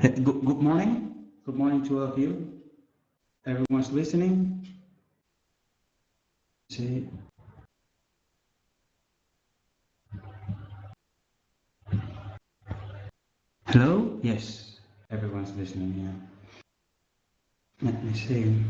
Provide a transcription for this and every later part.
Good morning. Good morning to all of you. Everyone's listening. See. Hello? Yes, everyone's listening. Yeah. Let me see.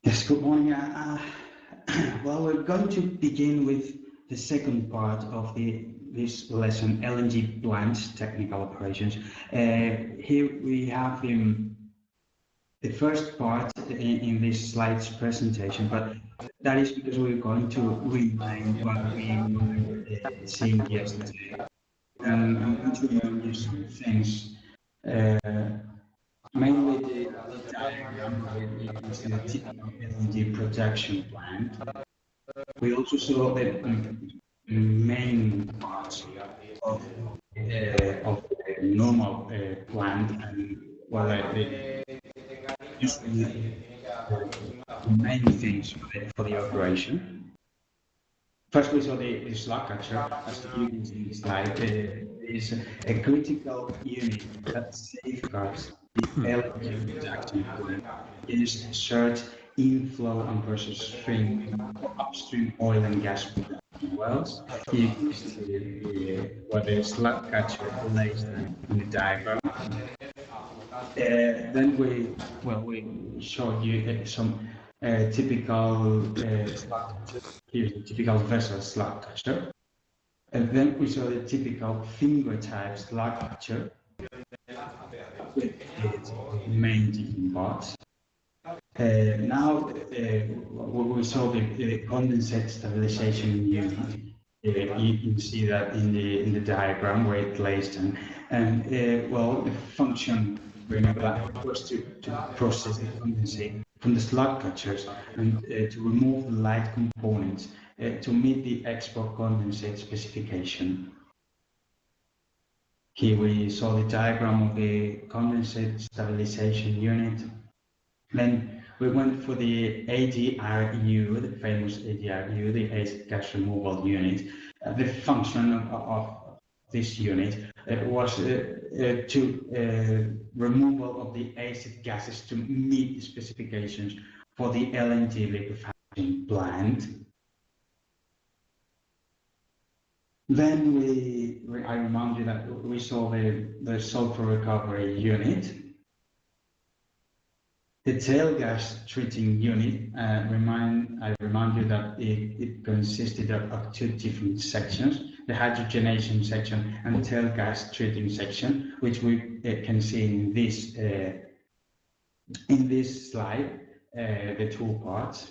Yes, good morning. Well, we're going to begin with the second part of this lesson, LNG plant technical operations. Here we have the first part in this slides presentation, but that is because we're going to remind what we were seeing yesterday. And I'm going to remind you some things. Mainly the diagram where you can see the typical LNG production plant. We also saw the main parts of the normal plant and well, usually the main things for the operation. First, we saw the slug catcher, as you can see in the slide. Is a critical unit that safeguards the LNG production plant. It is ensured inflow and process stream for upstream oil and gas production wells. You can see what the slug catcher lays in the diagram. Then we showed you some typical slug catcher. Here's a typical vessel slug catcher. And then we saw the typical finger type slug catcher with its main different parts. Now we saw the condensate stabilization unit. You can see that in the diagram where it lays down. And well, the function, remember that was to process the condensate from the slug catchers and to remove the light components to meet the export condensate specification. Here we saw the diagram of the condensate stabilization unit. Then we went for the ADRU, the famous ADRU, the acid gas removal unit. The function of this unit was to removal of the acid gases to meet the specifications for the LNG liquefaction plant. Then I remind you that we saw the sulfur recovery unit. The tail gas treating unit, I remind you that it consisted of two different sections, the hydrogenation section and tail gas treating section, which we can see in this slide, the two parts.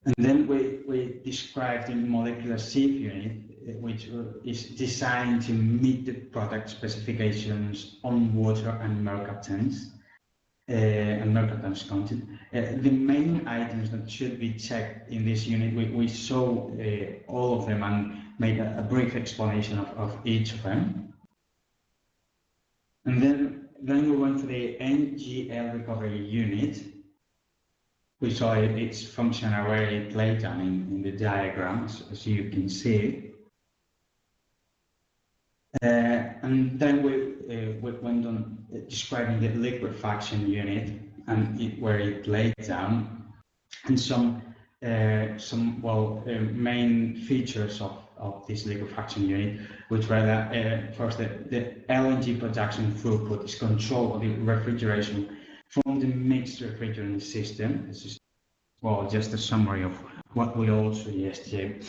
And then we described the molecular sieve unit, which is designed to meet the product specifications on water and mercaptans content. The main items that should be checked in this unit, we saw all of them and made a brief explanation of each of them. And then we went to the NGL recovery unit. We saw its function already laid down in the diagrams, as you can see. And then we went on describing the liquefaction unit and where it laid down, and some main features of this liquefaction unit, which were that first the LNG production throughput is controlled by the refrigeration from the mixed refrigerant system. This is just a summary of what we all saw yesterday.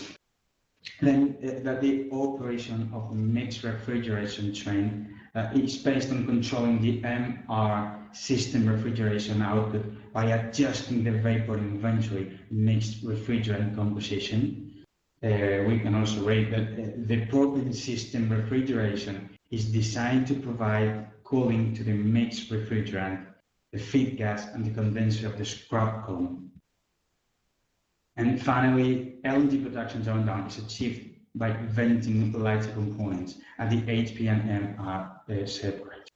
Then that the operation of the mixed refrigeration train is based on controlling the MR system refrigeration output by adjusting the vapor inventory mixed refrigerant composition. We can also read that the propane system refrigeration is designed to provide cooling to the mixed refrigerant, the feed gas and the condenser of the scrub column. And finally, LNG production zone down is achieved by venting lighter components at the HP and M are separate.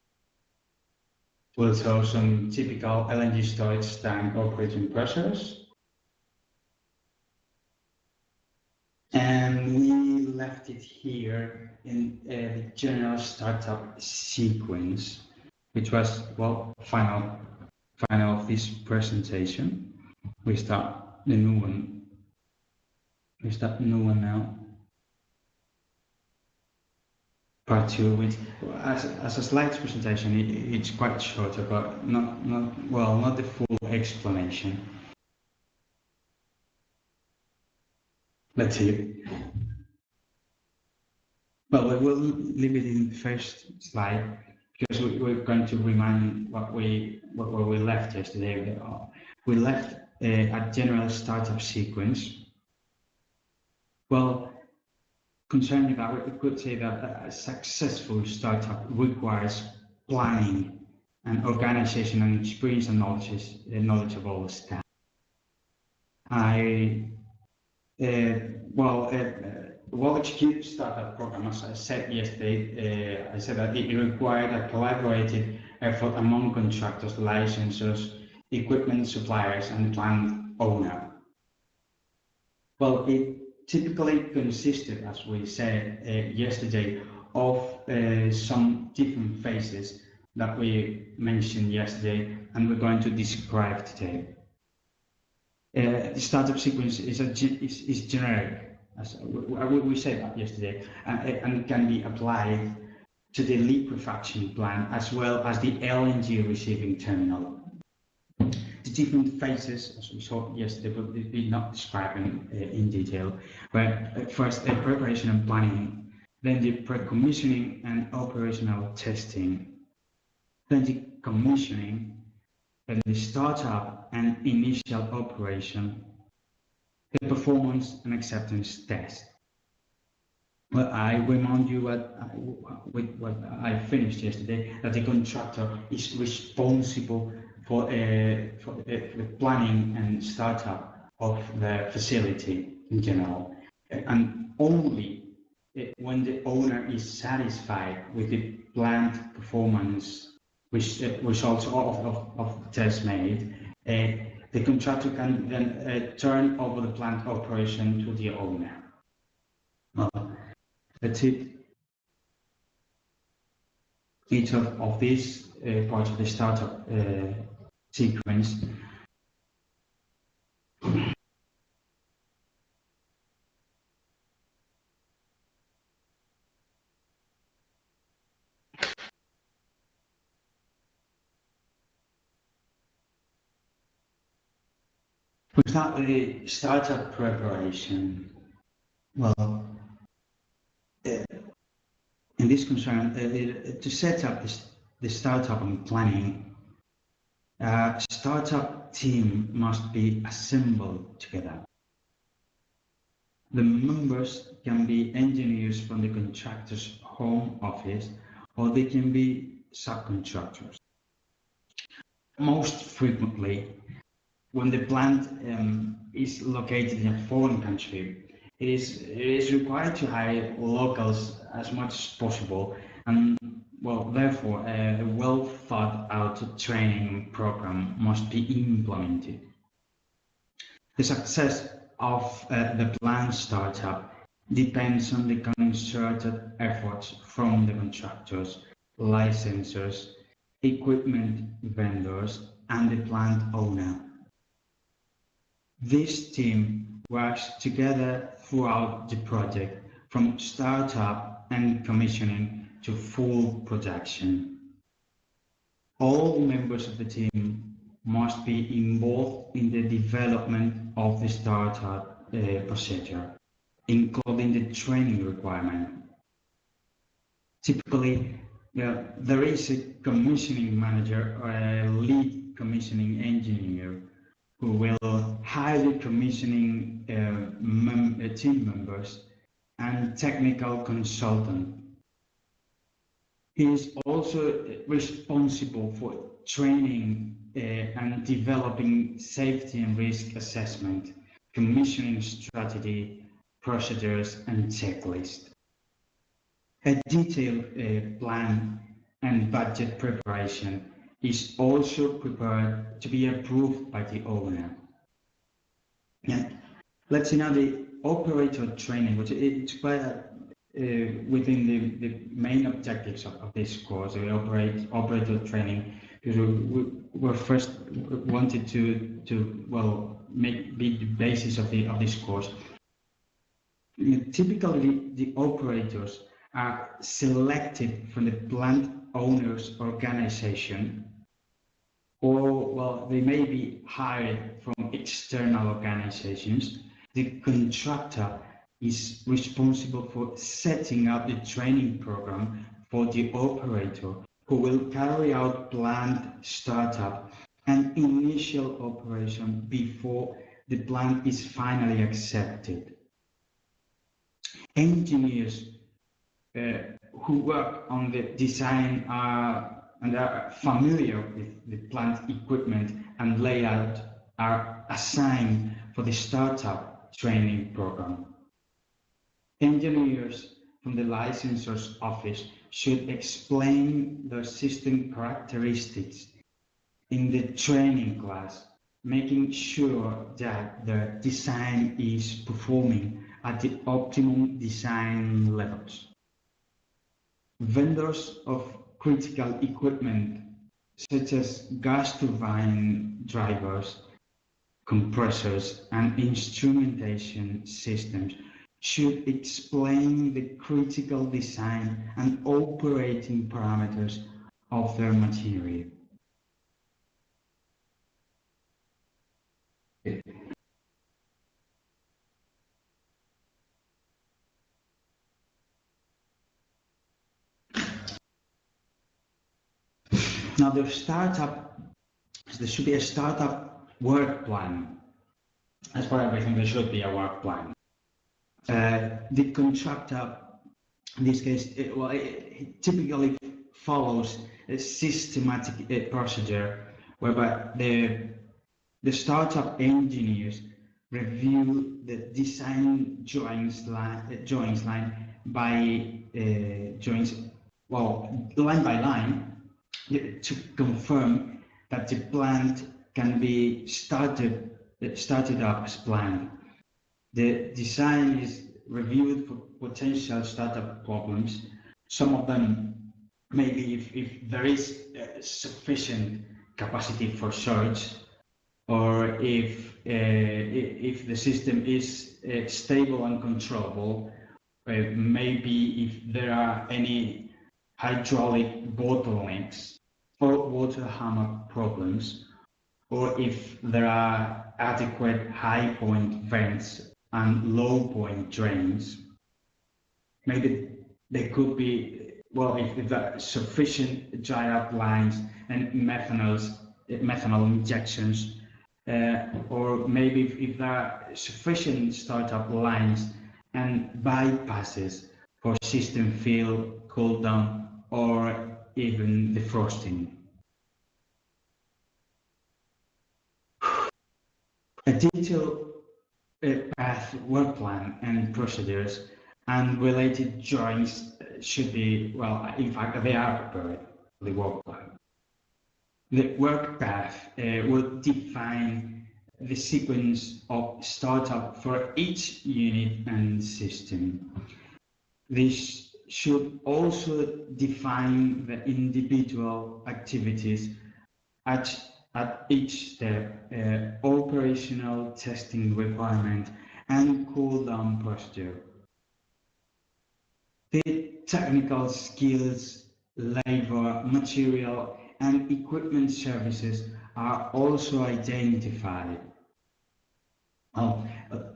We'll show some typical LNG storage tank operating pressures. And we left it here in the general startup sequence, which was, well, final of this presentation. We start the new one. We start the new one now. Part 2, which, as a slides presentation, it's quite short, but not the full explanation. Let's see. Well, we will leave it in the first slide because we're going to remind where we left yesterday. We left a general startup sequence. Well, concerning that, we could say that a successful startup requires planning and organization and experience and knowledge of all the staff. Well-executed startup program, as I said yesterday, I said that it required a collaborative effort among contractors, licensors, equipment suppliers, and the plant owner. Well, it typically consisted, as we said yesterday, of some different phases that we mentioned yesterday, and we're going to describe today. The startup sequence is generic, as we said that yesterday, and it can be applied to the liquefaction plant as well as the LNG receiving terminal. The different phases, as we saw yesterday, but we did not describe in detail. But first, preparation and planning, then the pre-commissioning and operational testing, then the commissioning, then the startup and initial operation, the performance and acceptance test. Well, I remind you with what I finished yesterday, that the contractor is responsible for the planning and startup of the facility in general, and only when the owner is satisfied with the plant performance, which results of the test made, the contractor can then turn over the plant operation to the owner. That's it. Each of these parts of the startup sequence we start with the startup preparation. Well, in this concern, to set up the startup and planning, startup team must be assembled together. The members can be engineers from the contractor's home office, or they can be subcontractors. Most frequently, when the plant is located in a foreign country, it is required to hire locals as much as possible, and well, therefore, a well thought out training program must be implemented. The success of the plant startup depends on the concerted efforts from the contractors, licensors, equipment vendors, and the plant owner. This team works together throughout the project, from startup and commissioning to full production. All members of the team must be involved in the development of the startup procedure, including the training requirement. Typically, there is a commissioning manager or a lead commissioning engineer who will hire the commissioning team members and technical consultant. He is also responsible for training and developing safety and risk assessment, commissioning strategy, procedures, and checklists. A detailed plan and budget preparation is also prepared to be approved by the owner. And let's see now the operator training, which it's quite within the main objectives of this course, the operator training, because we were first wanted to be the basis of this course. Typically, the operators are selected from the plant owner's organization, or they may be hired from external organizations. The contractor is responsible for setting up the training program for the operator, who will carry out planned startup and initial operation before the plant is finally accepted. Engineers who work on the design and are familiar with the plant equipment and layout are assigned for the startup training program. Engineers from the licensor's office should explain their system characteristics in the training class, making sure that the design is performing at the optimum design levels. Vendors of critical equipment, such as gas turbine drivers, compressors, and instrumentation systems, should explain the critical design and operating parameters of their material. Now, there should be a startup work plan. As for everything, there should be a work plan. The contractor, in this case, it typically follows a systematic procedure whereby the startup engineers review the design drawings line by line to confirm that the plant can be started up as planned. The design is reviewed for potential startup problems. Some of them maybe if there is sufficient capacity for surge, or if the system is stable and controllable, maybe if there are any hydraulic bottlenecks or water hammer problems, or if there are adequate high point vents and low point drains. Maybe there could be, if there are sufficient dry up lines and methanol injections, or maybe if there are sufficient startup lines and bypasses for system fill, cool down, or even defrosting. A detailed path, work plan, and procedures and related drawings should be, in fact, they are prepared for the work plan. The work path will define the sequence of startup for each unit and system. This should also define the individual activities at each step, operational testing requirement, and cool down procedure. The technical skills, labor, material, and equipment services are also identified.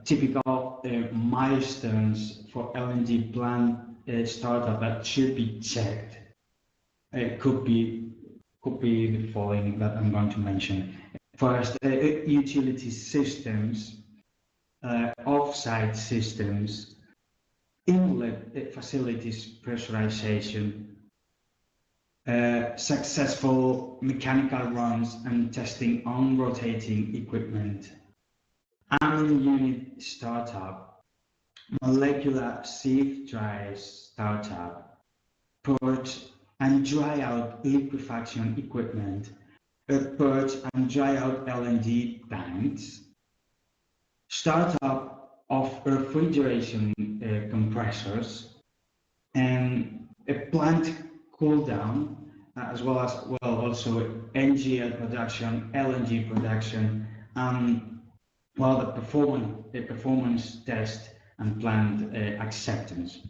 Typical milestones for LNG plant startup that should be checked could be the following that I'm going to mention. First, utility systems, off-site systems, inlet facilities pressurization, successful mechanical runs and testing on rotating equipment, and unit startup, molecular sieve dry startup, purge and dry out liquefaction equipment, purge and dry out LNG tanks, startup of refrigeration compressors, and a plant cool down, as well as also NGL production, LNG production, and the performance test and plant acceptance.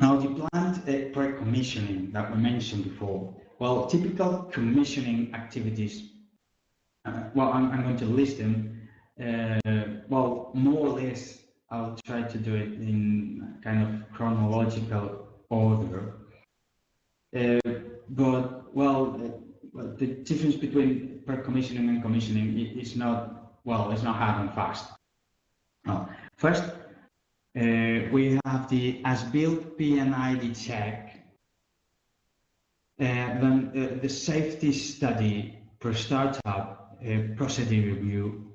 Now the plant pre-commissioning that we mentioned before. Well, typical commissioning activities. I'm going to list them. More or less, I'll try to do it in kind of chronological order. The difference between pre-commissioning and commissioning is not hard and fast. First, we have the as-built P&ID check, then the safety study per startup, procedure review,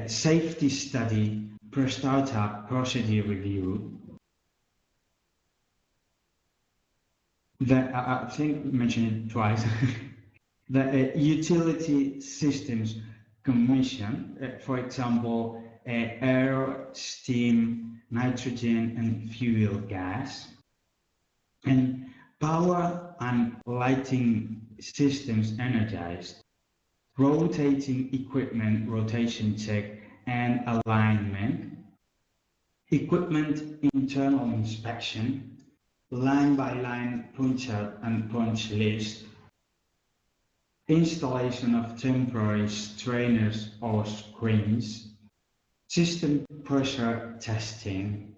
safety study per startup, procedure review. I think I mentioned it twice. The utility systems commission, for example, air, steam, nitrogen, and fuel gas, and power and lighting systems energized, rotating equipment rotation check and alignment, equipment internal inspection, line by line punch out and punch list, installation of temporary strainers or screens, system pressure testing,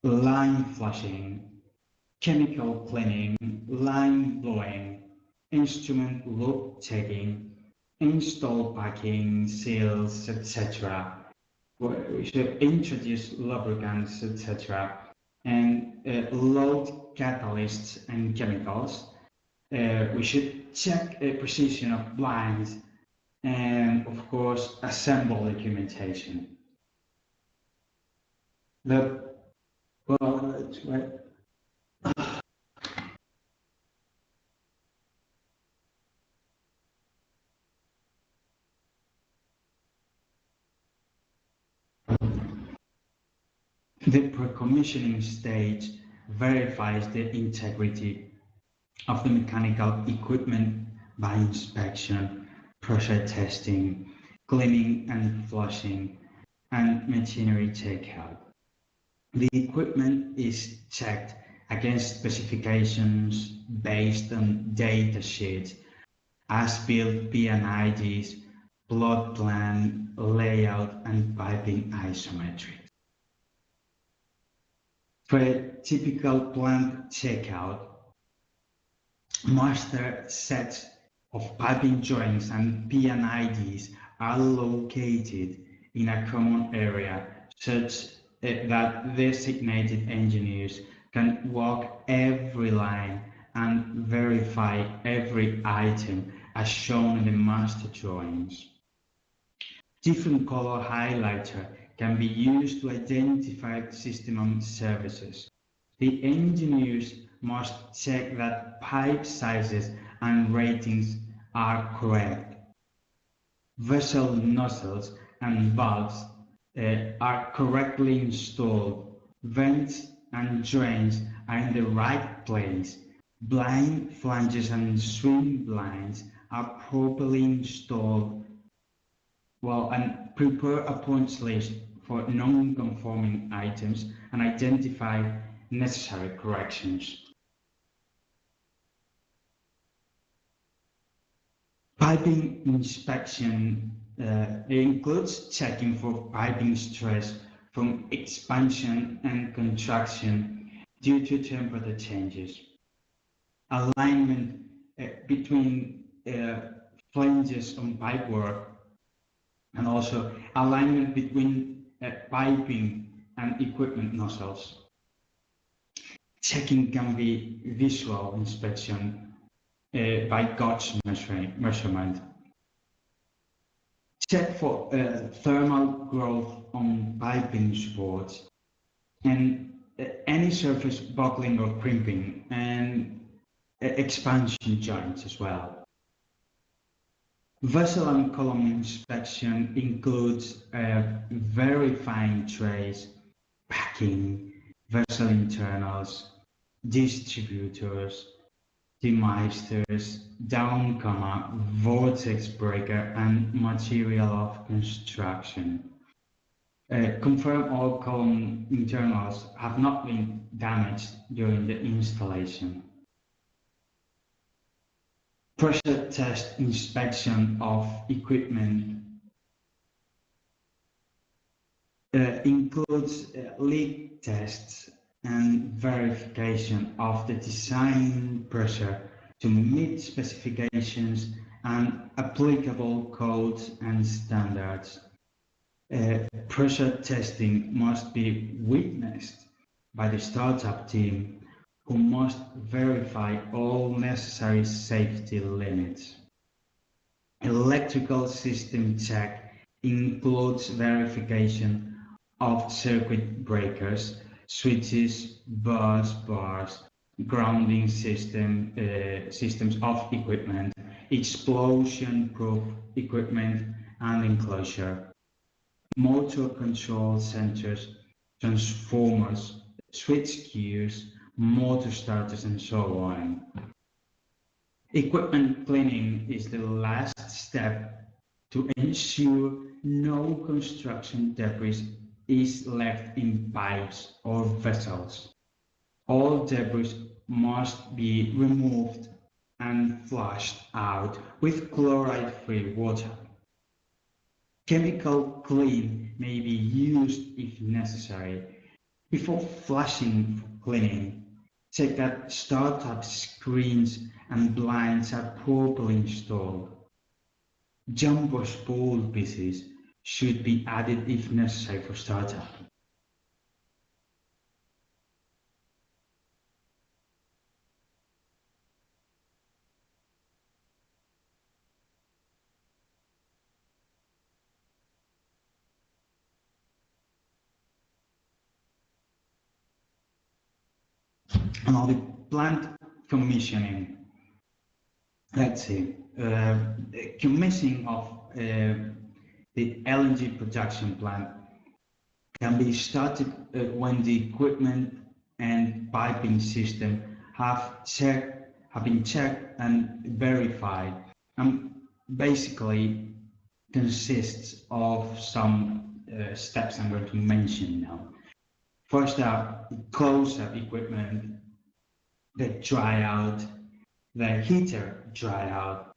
line flushing, chemical cleaning, line blowing, instrument loop checking, install packing, seals, etc. We should introduce lubricants, etc. and load catalysts and chemicals. We should check precision of blinds and, of course, assemble documentation. The pre-commissioning stage verifies the integrity of the mechanical equipment by inspection, pressure testing, cleaning and flushing, and machinery takeout. The equipment is checked against specifications based on data sheets, as-built P&IDs, plot plan, layout, and piping isometry. For a typical plant checkout, master sets of piping drawings and P&IDs are located in a common area such that designated engineers can walk every line and verify every item as shown in the master drawings. Different color highlighter can be used to identify system and services. The engineers must check that pipe sizes and ratings are correct. Vessel nozzles and valves are correctly installed. Vents and drains are in the right place. Blind flanges and swing blinds are properly installed. And prepare a punch list for non-conforming items and identify necessary corrections. Piping inspection includes checking for piping stress from expansion and contraction due to temperature changes. Alignment between flanges on pipework, and also alignment between piping and equipment nozzles. Checking can be visual inspection by gauge measurement. Check for thermal growth on piping supports and any surface buckling or crimping, and expansion joints as well. Vessel and column inspection includes verifying trays, packing, vessel internals, distributors, demisters, down comma, vortex breaker, and material of construction. Confirm all column internals have not been damaged during the installation. Pressure test inspection of equipment includes leak tests and verification of the design pressure to meet specifications and applicable codes and standards. Pressure testing must be witnessed by the startup team, who must verify all necessary safety limits. Electrical system check includes verification of circuit breakers, switches, bus bars, grounding systems of equipment, explosion-proof equipment and enclosure, motor control centers, transformers, switch gears, motor starters, and so on. Equipment cleaning is the last step to ensure no construction debris is left in pipes or vessels. All debris must be removed and flushed out with chloride-free water. Chemical clean may be used if necessary. Before flushing for cleaning, check that startup screens and blinds are properly installed. Jumbo spool pieces should be added if necessary for startup. Now the plant commissioning. Let's see. Commissioning of the LNG production plant can be started when the equipment and piping system have been checked and verified, and basically consists of some steps I'm going to mention now. First up, close-up equipment, the dry out, the heater dry out,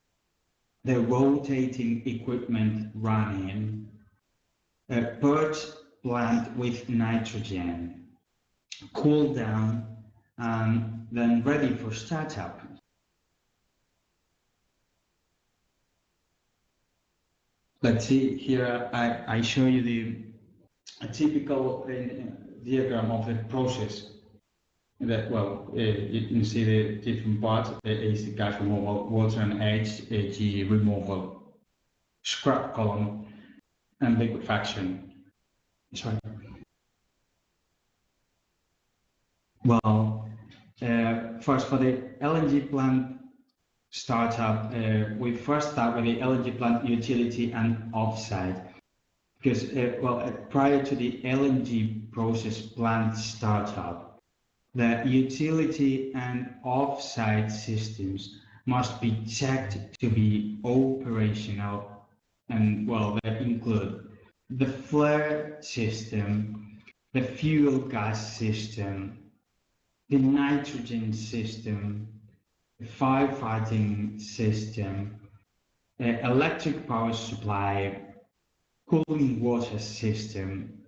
the rotating equipment running, purge plant with nitrogen, cool down, and then ready for startup. Let's see here, I show you a typical diagram of the process. That, well, you can see the different parts. There is the gas removal, water and HG removal, scrap column, and liquefaction. Sorry. Well, first for the LNG plant startup, we first start with the LNG plant utility and offsite. Because, prior to the LNG process plant startup, the utility and off-site systems must be checked to be operational, and well, they include the flare system, the fuel gas system, the nitrogen system, the firefighting system, the electric power supply, cooling water system,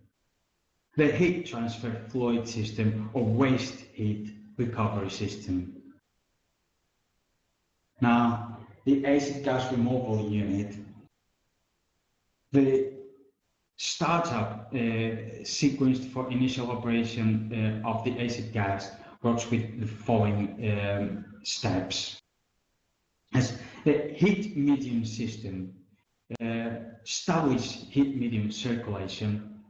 the heat transfer fluid system or waste heat recovery system. Now, the acid gas removal unit. The startup sequence for initial operation of the acid gas works with the following steps. As the heat medium system, establish heat medium circulation,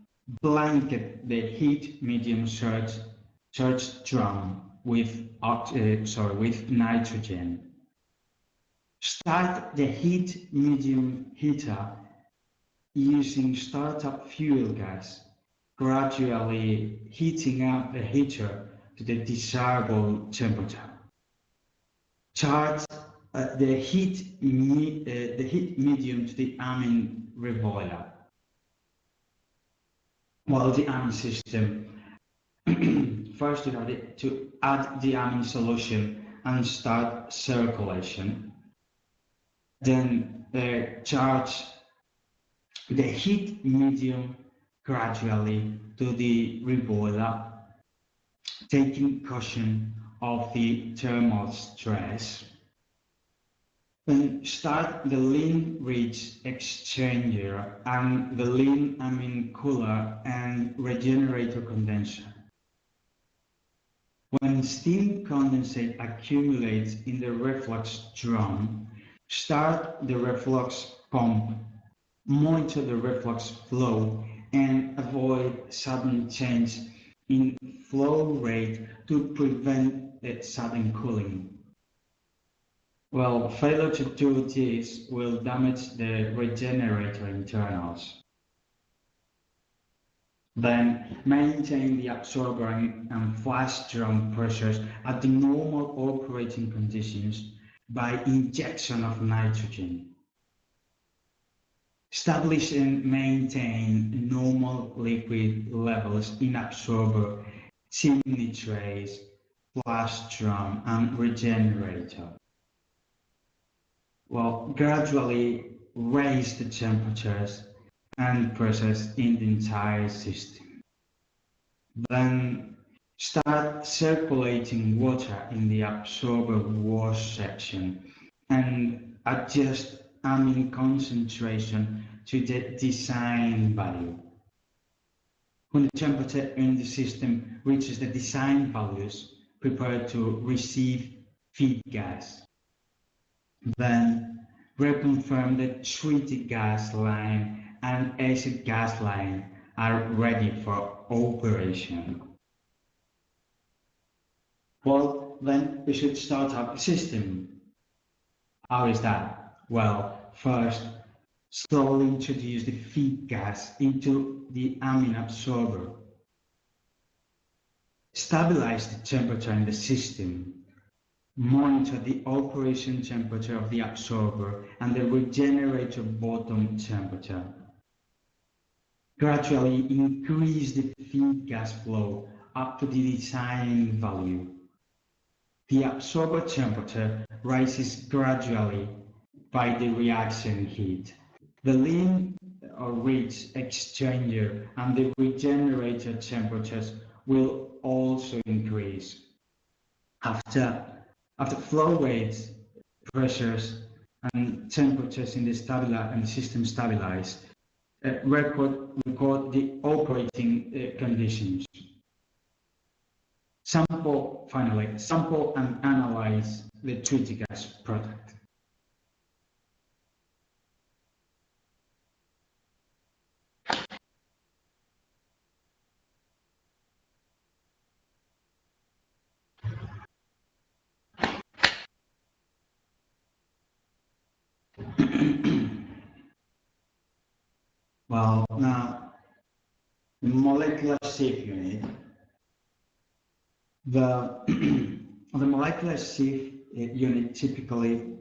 blanket the heat medium surge drum with nitrogen. Start the heat medium heater using startup fuel gas, gradually heating up the heater to the desirable temperature. Charge the heat medium to the amine reboiler. Well, the amine system. First, you have to add the amine solution and start circulation. Then charge the heat medium gradually to the reboiler, taking caution of the thermal stress. Then start the lean-rich exchanger and the lean amine cooler and regenerator condenser. When steam condensate accumulates in the reflux drum, start the reflux pump, monitor the reflux flow, and avoid sudden change in flow rate to prevent sudden cooling. Well, failure to do this will damage the regenerator internals. Then maintain the absorber and flash drum pressures at the normal operating conditions by injection of nitrogen. Establish and maintain normal liquid levels in absorber, chimney trays, flash drum, and regenerator. Well, gradually raise the temperatures and pressures in the entire system. Then start circulating water in the absorber wash section and adjust amine concentration to the design value. When the temperature in the system reaches the design values, prepare to receive feed gas. Then reconfirm the treated gas line and acid gas line are ready for operation. Well, then we should start up the system. How is that? Well, first, slowly introduce the feed gas into the amine absorber. Stabilize the temperature in the system. Monitor the operation temperature of the absorber and the regenerator bottom temperature. Gradually increase the feed gas flow up to the design value. The absorber temperature rises gradually by the reaction heat. The lean or rich exchanger and the regenerator temperatures will also increase. After flow rates, pressures, and temperatures in the system stabilize, record the operating conditions. Sample and analyze the treated gas product. Well, now, the molecular sieve unit. The molecular sieve unit typically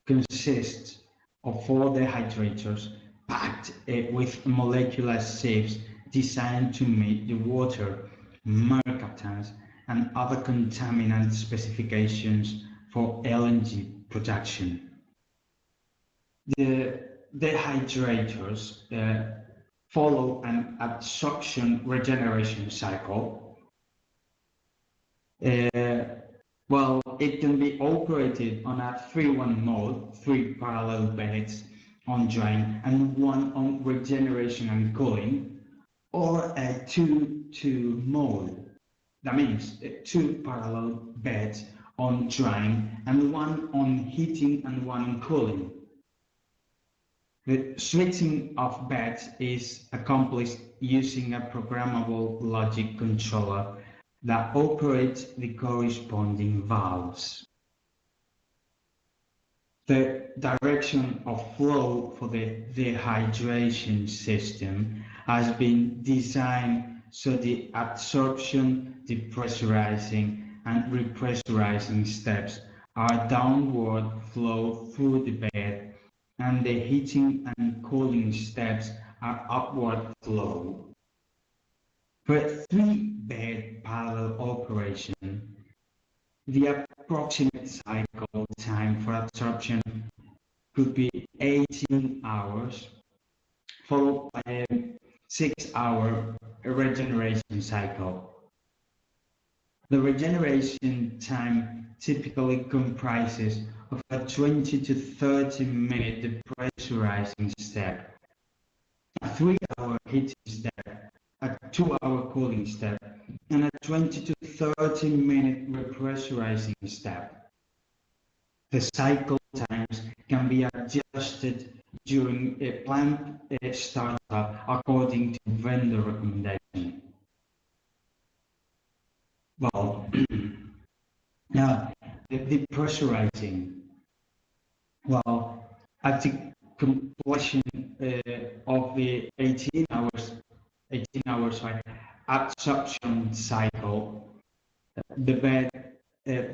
consists of 4 dehydrators packed with molecular sieves designed to meet the water, mercaptans, and other contaminant specifications for LNG production. The dehydrators follow an absorption regeneration cycle. Well, it can be operated on a 3-1 mode, 3 parallel beds on drain and 1 on regeneration and cooling, or a 2-2 mode. That means 2 parallel beds on drain and 1 on heating and 1 on cooling. The switching of beds is accomplished using a programmable logic controller that operates the corresponding valves. The direction of flow for the dehydration system has been designed so the absorption, depressurizing, and repressurizing steps are downward flow through the bed, and the heating and cooling steps are upward flow. For a 3-bed parallel operation, the approximate cycle time for absorption could be 18 hours, followed by a 6-hour regeneration cycle. The regeneration time typically comprises of a 20 to 30 minute depressurizing step, a 3-hour heating step, a 2-hour cooling step, and a 20 to 30 minute repressurizing step. The cycle times can be adjusted during a plant startup according to vendor recommendation. Well, now the depressurizing. Well, at the completion of the 18 hours absorption cycle, the bed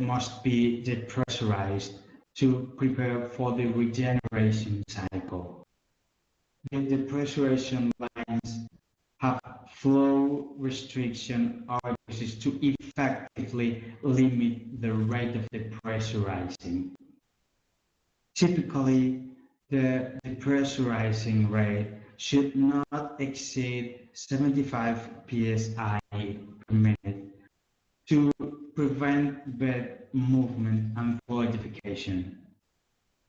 must be depressurized to prepare for the regeneration cycle. The depressurization lines have flow restriction orifices to effectively limit the rate of depressurizing. Typically, the depressurizing rate should not exceed 75 psi per minute to prevent bed movement and fluidification.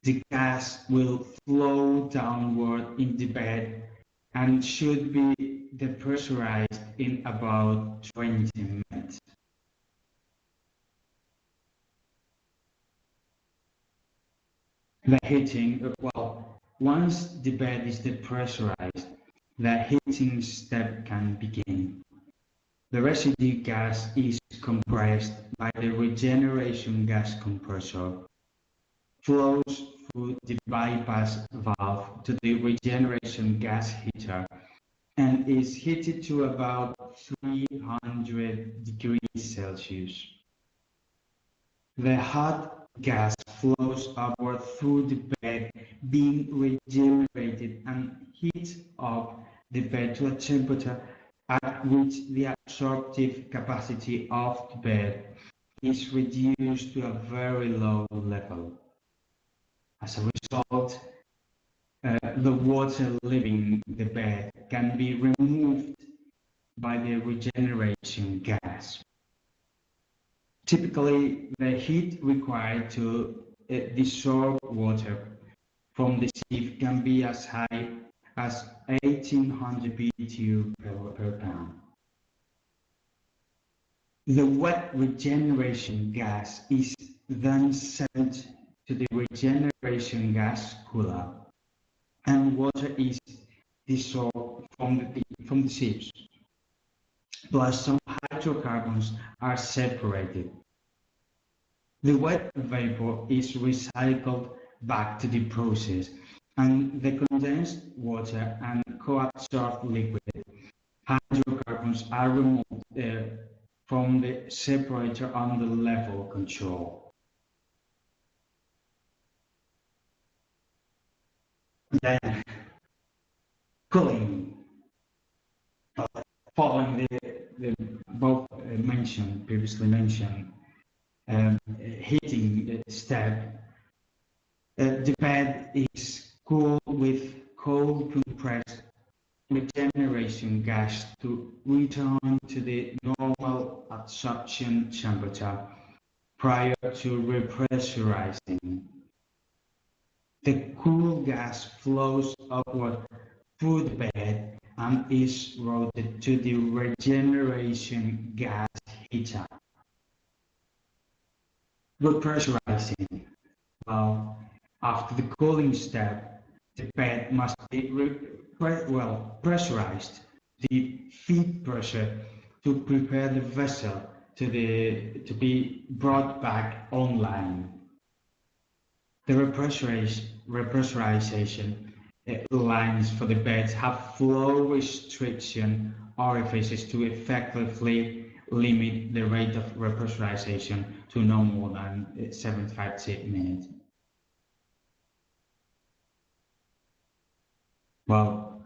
The gas will flow downward in the bed and should be depressurized in about 20 minutes. The heating, well, once the bed is depressurized, the heating step can begin. The residue gas is compressed by the regeneration gas compressor, flows through the bypass valve to the regeneration gas heater, and is heated to about 300 degrees Celsius. The hot gas flows upward through the bed, being regenerated, and heats up the bed to a temperature at which the absorptive capacity of the bed is reduced to a very low level. As a result, the water leaving the bed can be removed by the regeneration gas. Typically, the heat required to dissolve water from the sieve can be as high as 1800 BTU per pound. The wet regeneration gas is then sent to the regeneration gas cooler, and water is dissolved from the sieves, plus some hydrocarbons are separated. The wet vapor is recycled back to the process, and the condensed water and co-absorbed liquid hydrocarbons are removed from the separator under level control. Then, cooling. Following the both previously mentioned heating step, the bed is cooled with cold compressed regeneration gas to return to the normal absorption temperature prior to repressurizing. The cool gas flows upward through the bed and is routed to the regeneration gas heater. Repressurizing. Well, after the cooling step, The bed must be pressurized, the feed pressure to prepare the vessel to be brought back online. The repressurization lines for the beds have flow restriction orifices to effectively limit the rate of repressurization to no more than 75 minutes. Well,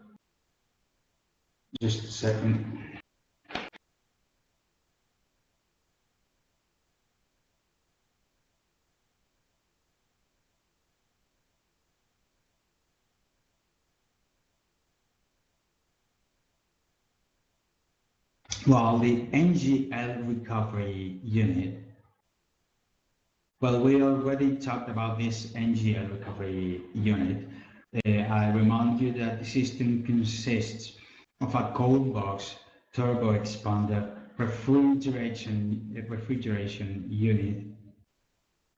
just a second. Well, the NGL recovery unit. Well, we already talked about this NGL recovery unit. I remind you that the system consists of a cold box, turbo expander, refrigeration unit,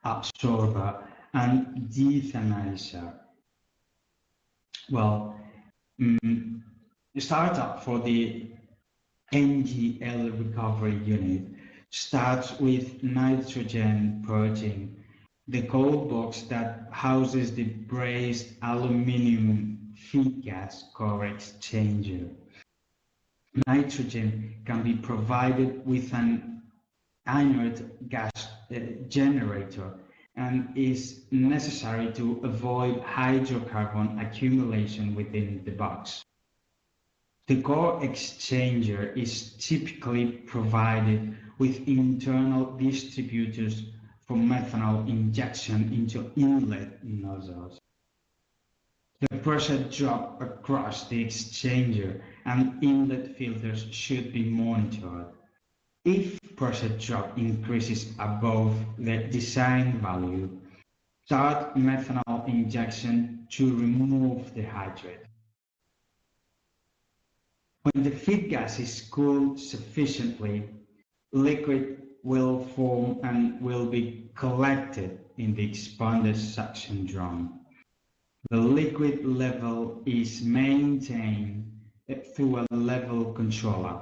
absorber, and dethanizer. Well, the startup for the NGL recovery unit starts with nitrogen purging, the cold box that houses the brazed aluminum feed gas core exchanger. Nitrogen can be provided with an inert gas generator and is necessary to avoid hydrocarbon accumulation within the box. The core exchanger is typically provided with internal distributors for methanol injection into inlet nozzles. The pressure drop across the exchanger and inlet filters should be monitored. If pressure drop increases above the design value, start methanol injection to remove the hydrate. When the feed gas is cooled sufficiently, liquid will form and will be collected in the expander suction drum. The liquid level is maintained through a level controller.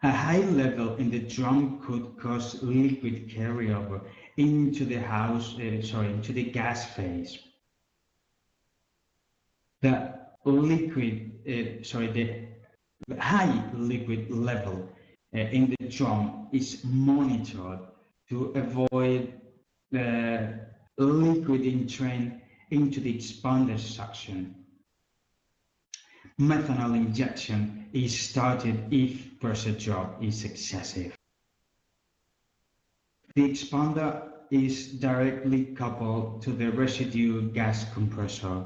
A high level in the drum could cause liquid carryover into the into the gas phase. The high liquid level in the drum is monitored to avoid the liquid entrain into the expander suction. Methanol injection is started if pressure drop is excessive. The expander is directly coupled to the residue gas compressor.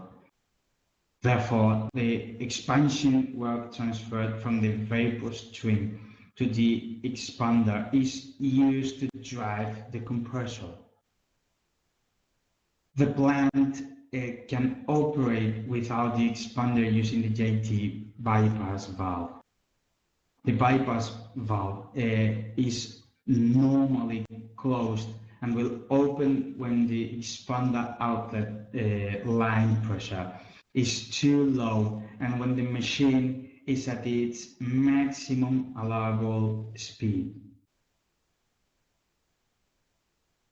Therefore, the expansion work transferred from the vapor stream to the expander is used to drive the compressor. The plant can operate without the expander using the JT bypass valve. The bypass valve is normally closed and will open when the expander outlet line pressure is too low and when the machine is at its maximum allowable speed.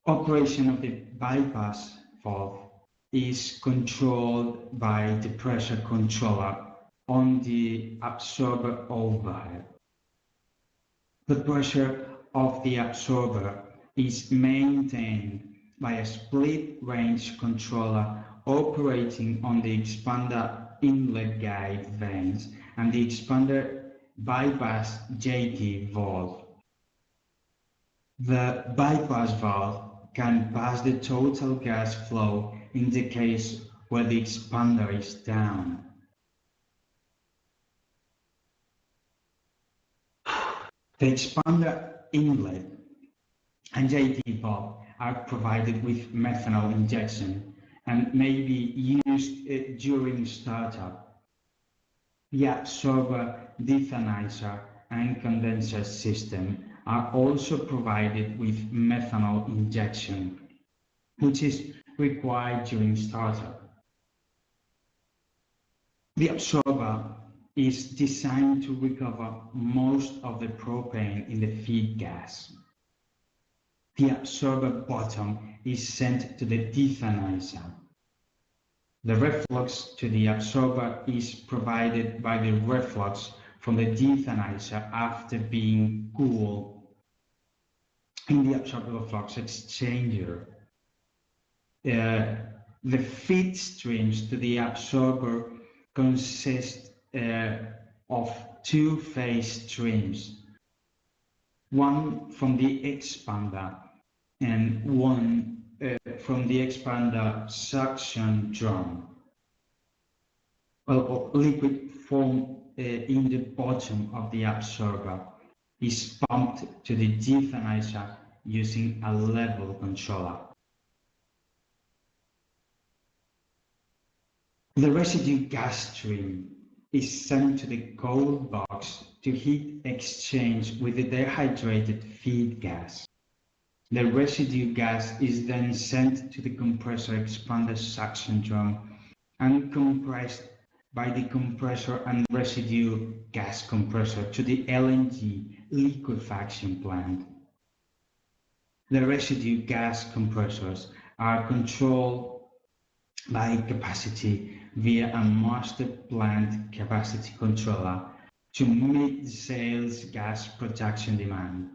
Operation of the bypass valve is controlled by the pressure controller on the absorber overhead. The pressure of the absorber is maintained by a split range controller operating on the expander inlet guide vanes and the expander bypass JT valve. The bypass valve can pass the total gas flow in the case where the expander is down. The expander inlet and JT valve are provided with methanol injection and may be used during startup. The absorber, dethanizer, and condenser system are also provided with methanol injection, which is required during startup. The absorber is designed to recover most of the propane in the feed gas. The absorber bottom is sent to the dethanizer. The reflux to the absorber is provided by the reflux from the dethanizer after being cooled in the absorber flux exchanger. The feed streams to the absorber consist of two-phase streams, one from the expander and one from the expander suction drum. Liquid formed in the bottom of the absorber is pumped to the dethanizer using a level controller. The residue gas stream is sent to the cold box to heat exchange with the dehydrated feed gas. The residue gas is then sent to the compressor expander suction drum and compressed by the compressor and residue gas compressor to the LNG liquefaction plant. The residue gas compressors are controlled by capacity via a master plant capacity controller to meet the sales gas production demand.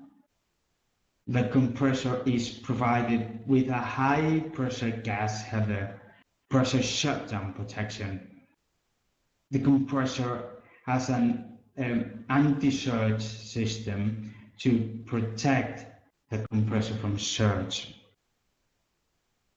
The compressor is provided with a high pressure gas header pressure shutdown protection. The compressor has an anti-surge system to protect the compressor from surge.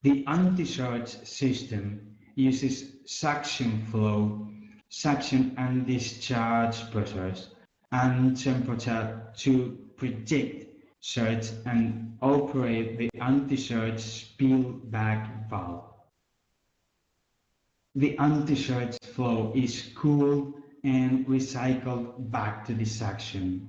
The anti-surge system uses suction flow, suction and discharge pressures, and temperature to predict surge and operate the anti-surge spillback valve. The anti-surge flow is cooled and recycled back to the suction.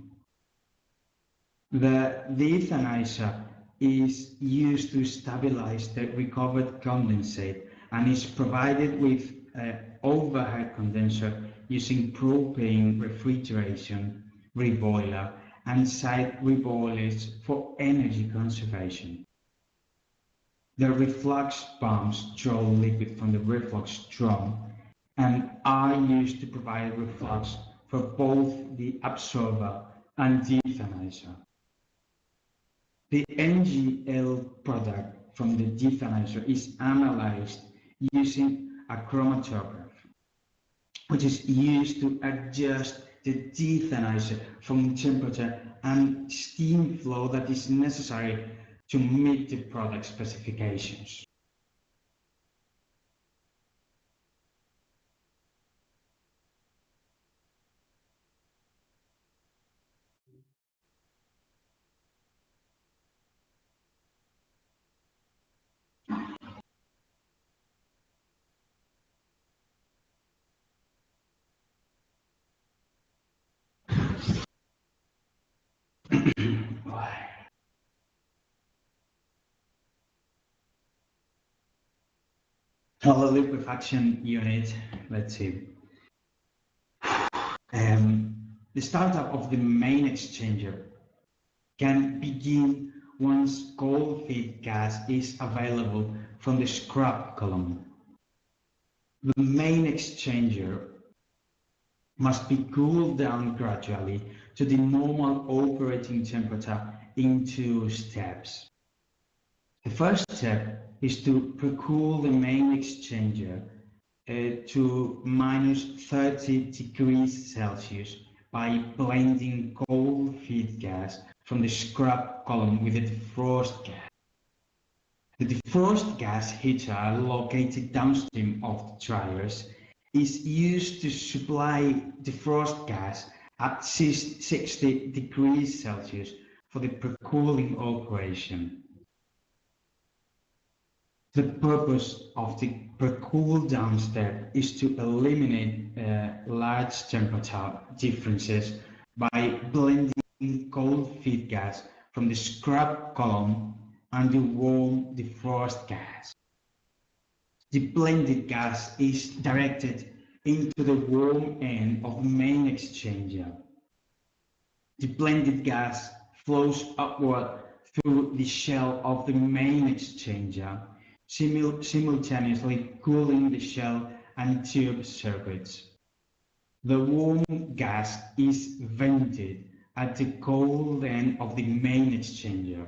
The dethanizer is used to stabilize the recovered condensate and is provided with an overhead condenser using propane refrigeration reboiler and side reboilers for energy conservation. The reflux pumps draw liquid from the reflux drum and are used to provide reflux for both the absorber and dethanizer. The NGL product from the dethanizer is analyzed using a chromatograph, which is used to adjust the dethanizer from temperature and steam flow that is necessary to meet the product specifications. The liquefaction unit, let's see. The startup of the main exchanger can begin once cold feed gas is available from the scrub column. The main exchanger must be cooled down gradually to the normal operating temperature in two steps. The first step is to pre-cool the main exchanger to -30 degrees Celsius by blending cold feed gas from the scrub column with the defrost gas. The defrost gas heater located downstream of the dryers is used to supply defrost gas at 60 degrees Celsius for the pre-cooling operation. The purpose of the pre-cool down step is to eliminate large temperature differences by blending cold feed gas from the scrub column and the warm defrost gas. The blended gas is directed into the warm end of the main exchanger. The blended gas flows upward through the shell of the main exchanger, simultaneously cooling the shell and tube circuits. The warm gas is vented at the cold end of the main exchanger.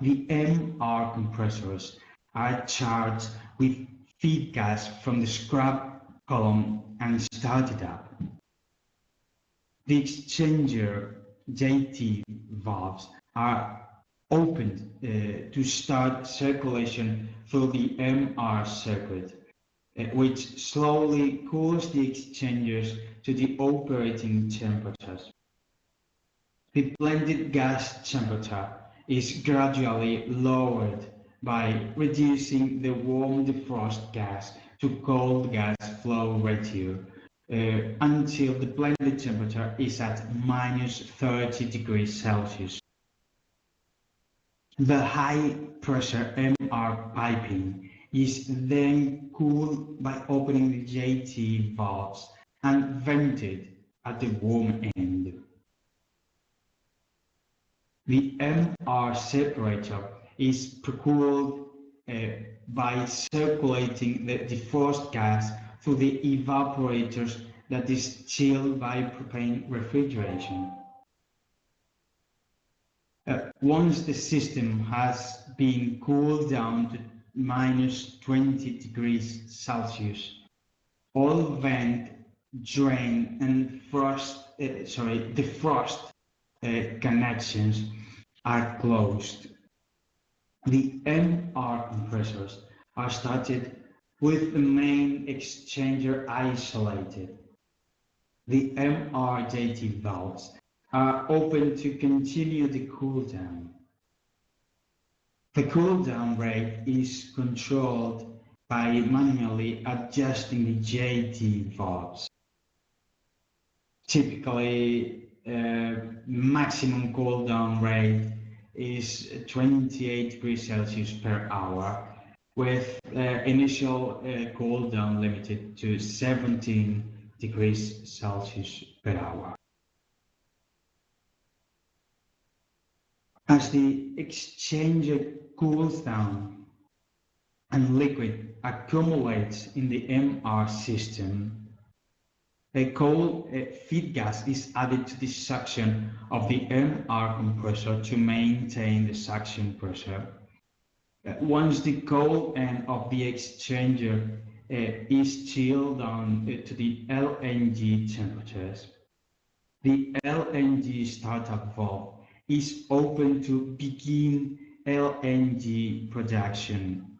The MR compressors are charged with feed gas from the scrap column and started up. The exchanger JT valves are opened to start circulation through the MR circuit, which slowly cools the exchangers to the operating temperatures. The blended gas temperature is gradually lowered by reducing the warm defrost gas to cold gas flow ratio until the blended temperature is at -30 degrees Celsius. The high pressure MR piping is then cooled by opening the JT valves and vented at the warm end. The MR separator is pre-cooled by circulating the defrost gas through the evaporators that is chilled by propane refrigeration. Once the system has been cooled down to -20 degrees Celsius, all vent, drain, and defrost connections are closed. The MR compressors are started with the main exchanger isolated. The MRJT valves are open to continue the cool down. The cool down rate is controlled by manually adjusting the JT valves. Typically, maximum cool down rate is 28 degrees Celsius per hour, with initial cool down limited to 17 degrees Celsius per hour. As the exchanger cools down and liquid accumulates in the MR system, a cold feed gas is added to the suction of the MR compressor to maintain the suction pressure. Once the cold end of the exchanger is chilled down to the LNG temperatures, the LNG startup valve is open to begin LNG production.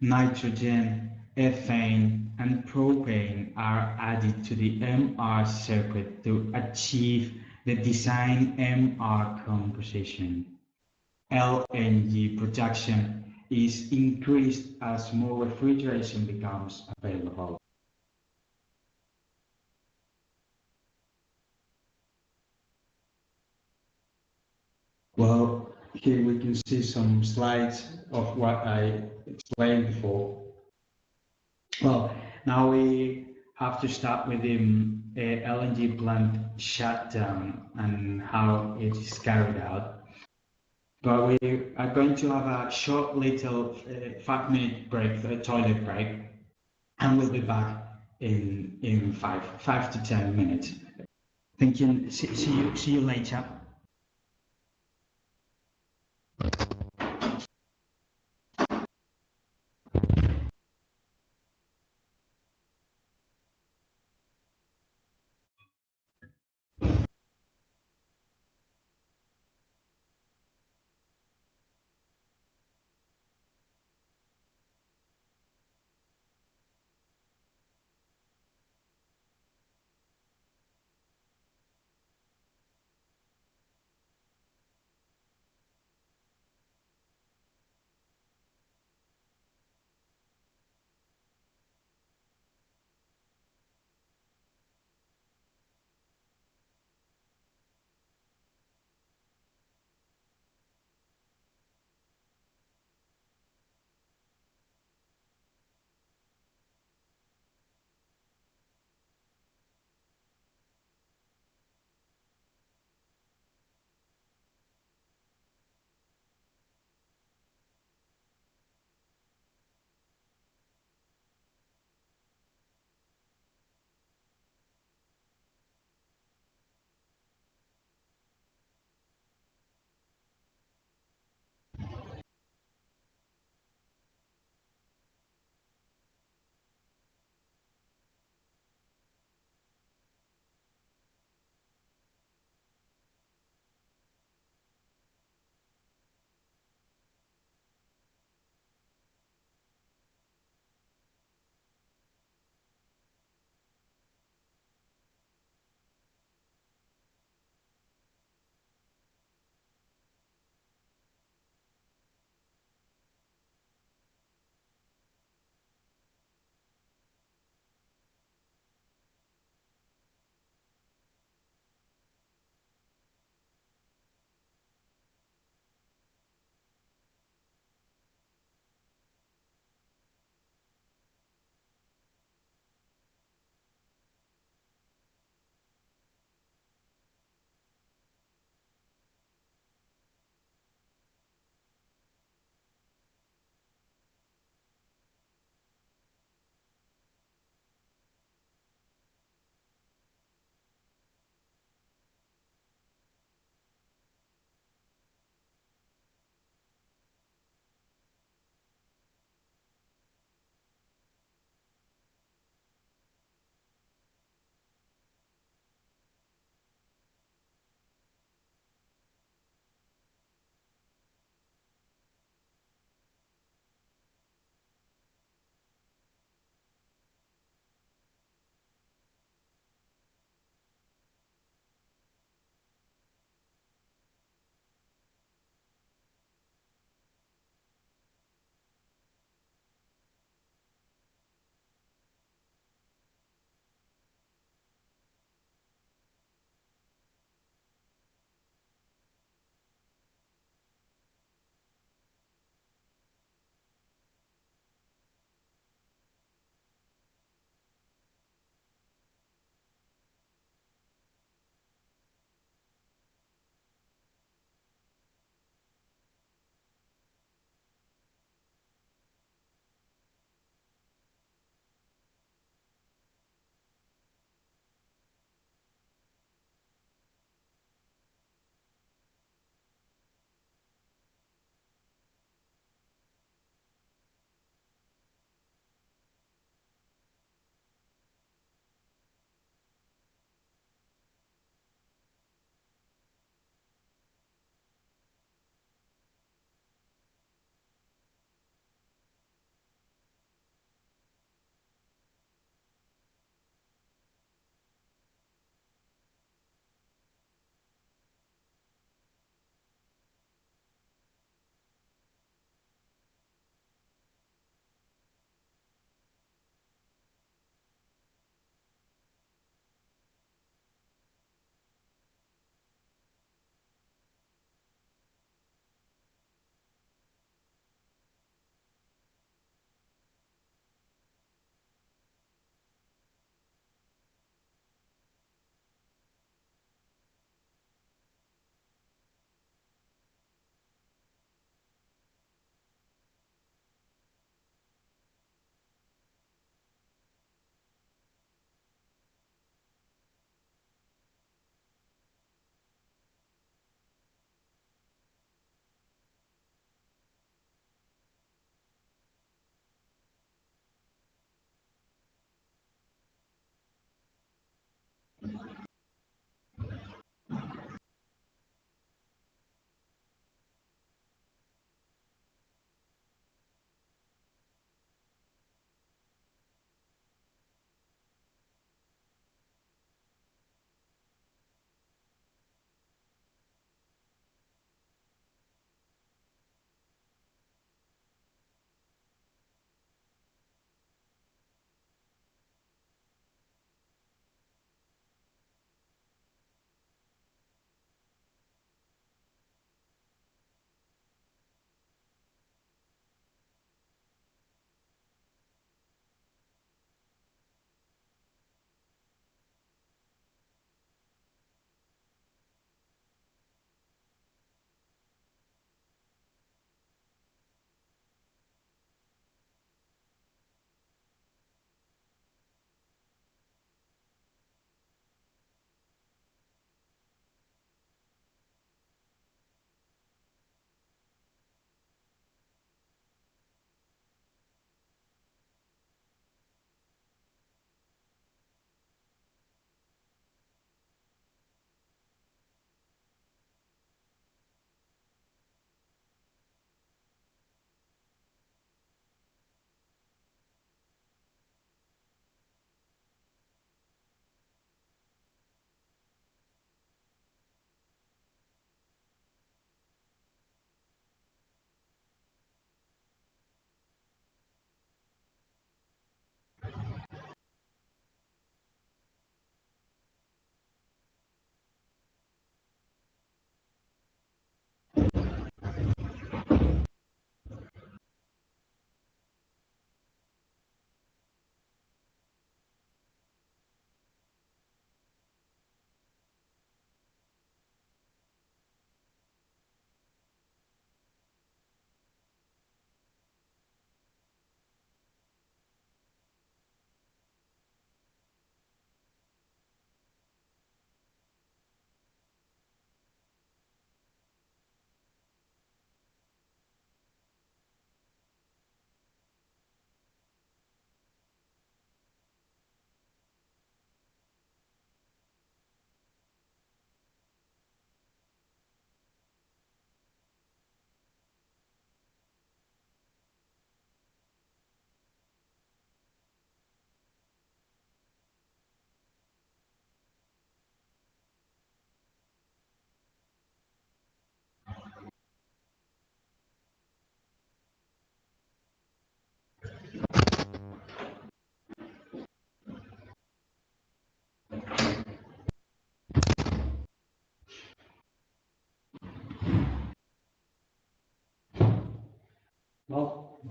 Nitrogen, ethane, and propane are added to the MR circuit to achieve the design MR composition. LNG production is increased as more refrigeration becomes available. Well, here we can see some slides of what I explained before. Well, now we have to start with the LNG plant shutdown and how it is carried out. But we are going to have a short little 5-minute break, a toilet break, and we'll be back in 5 to 10 minutes. Thank you. See you later.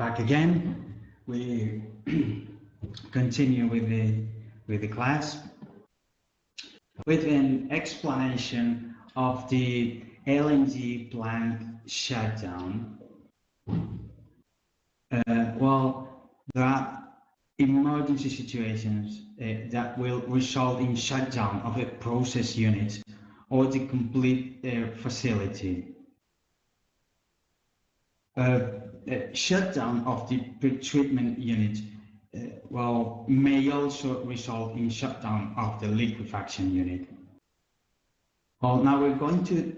back again. We continue with the class with an explanation of the LNG plant shutdown. Well, there are emergency situations that will result in shutdown of a process unit or the complete facility. Shutdown of the pretreatment unit well, may also result in shutdown of the liquefaction unit. Well, now we're going to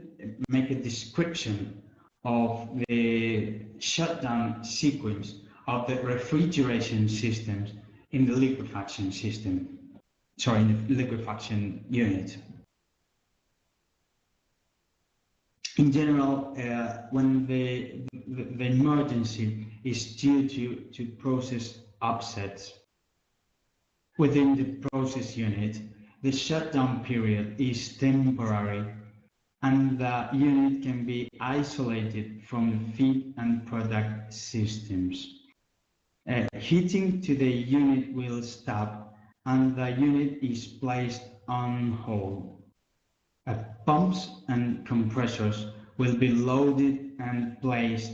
make a description of the shutdown sequence of the refrigeration systems in the liquefaction system, sorry, in the liquefaction unit. In general, when the emergency is due to process upsets within the process unit, the shutdown period is temporary and the unit can be isolated from the feed and product systems. Heating to the unit will stop and the unit is placed on hold. Pumps and compressors will be loaded and placed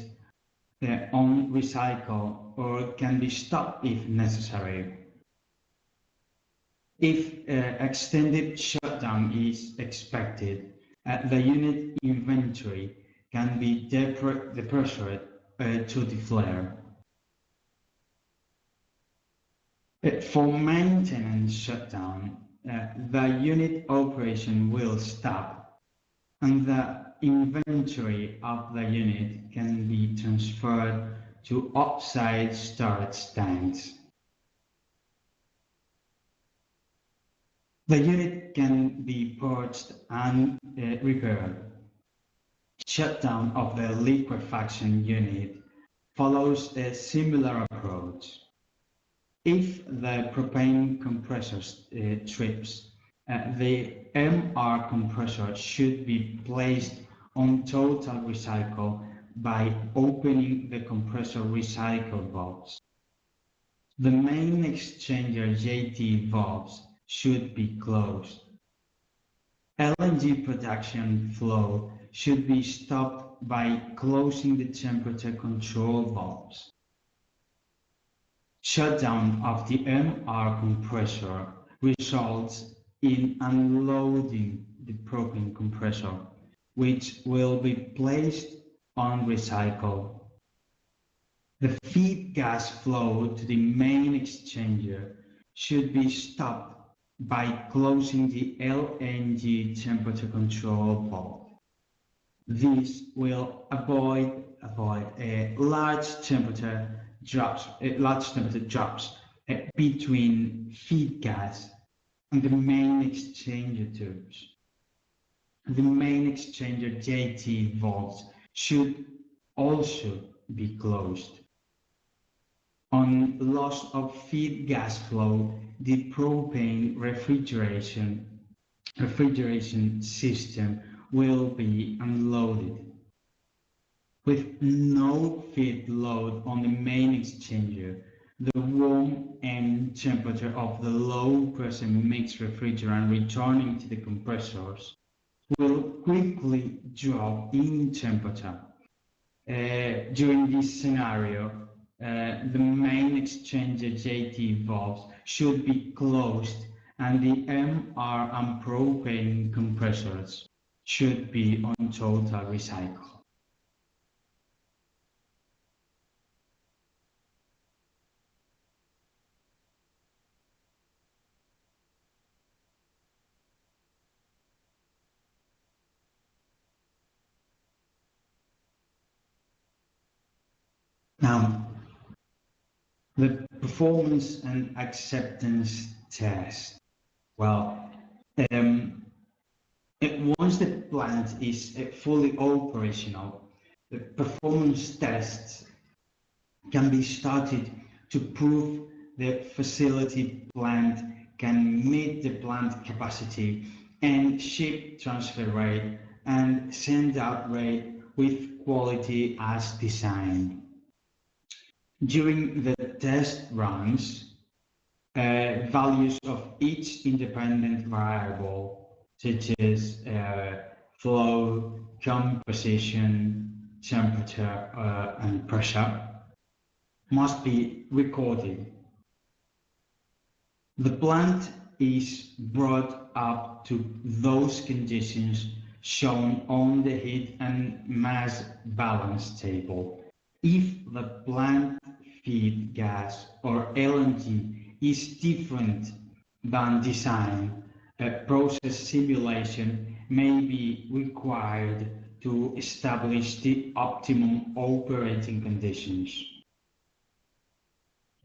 on recycle or can be stopped if necessary. If extended shutdown is expected, the unit inventory can be depressured to the flare. For maintenance shutdown, the unit operation will stop and the inventory of the unit can be transferred to offsite storage tanks. The unit can be purged and repaired. Shutdown of the liquefaction unit follows a similar approach. If the propane compressor trips, the MR compressor should be placed on total recycle by opening the compressor recycle valves. The main exchanger JT valves should be closed. LNG production flow should be stopped by closing the temperature control valves. Shutdown of the MR compressor results in unloading the propane compressor, which will be placed on recycle. The feed gas flow to the main exchanger should be stopped by closing the LNG temperature control valve. This will avoid large temperature drops between feed gas and the main exchanger tubes. The main exchanger JT valves should also be closed. On loss of feed gas flow, the propane refrigeration system will be unloaded. With no feed load on the main exchanger, the warm end temperature of the low pressure mixed refrigerant returning to the compressors will quickly drop in temperature. During this scenario, the main exchanger JT valves should be closed and the MR and propane compressors should be on total recycle. Now, the performance and acceptance test. Well, once the plant is fully operational, the performance tests can be started to prove the facility plant can meet the plant capacity and ship transfer rate and send out rate with quality as designed. During the test runs, values of each independent variable, such as flow, composition, temperature, and pressure, must be recorded. The plant is brought up to those conditions shown on the heat and mass balance table. If the plant feed gas or LNG is different than design, a process simulation may be required to establish the optimum operating conditions.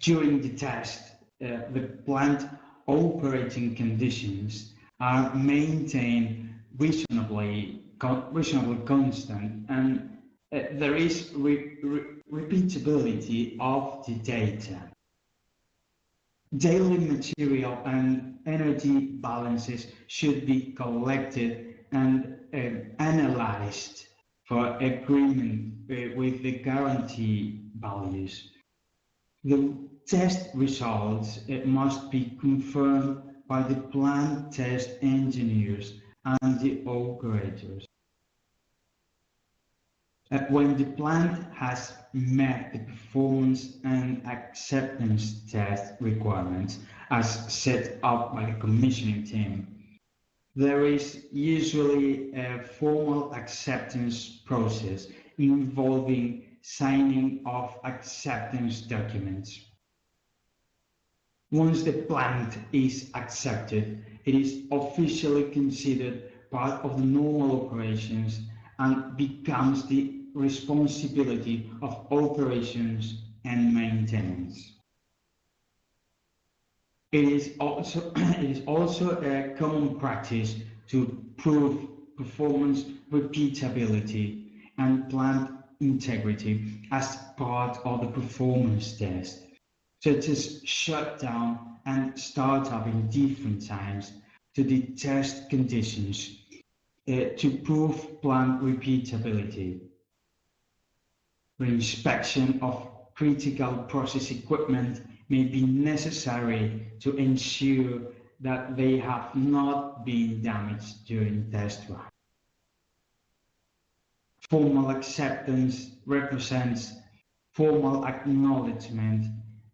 During the test, the plant operating conditions are maintained reasonably constant, and there is repeatability of the data. Daily material and energy balances should be collected and analyzed for agreement with the guarantee values. The test results must be confirmed by the plant test engineers and the operators. When the plant has met the performance and acceptance test requirements as set up by the commissioning team, there is usually a formal acceptance process involving signing of acceptance documents. Once the plant is accepted, it is officially considered part of the normal operations and becomes the responsibility of operations and maintenance. It is also a common practice to prove performance repeatability and plant integrity as part of the performance test, such as shutdown and startup in different times to the test conditions to prove plant repeatability. Reinspection of critical process equipment may be necessary to ensure that they have not been damaged during test run. Formal acceptance represents formal acknowledgement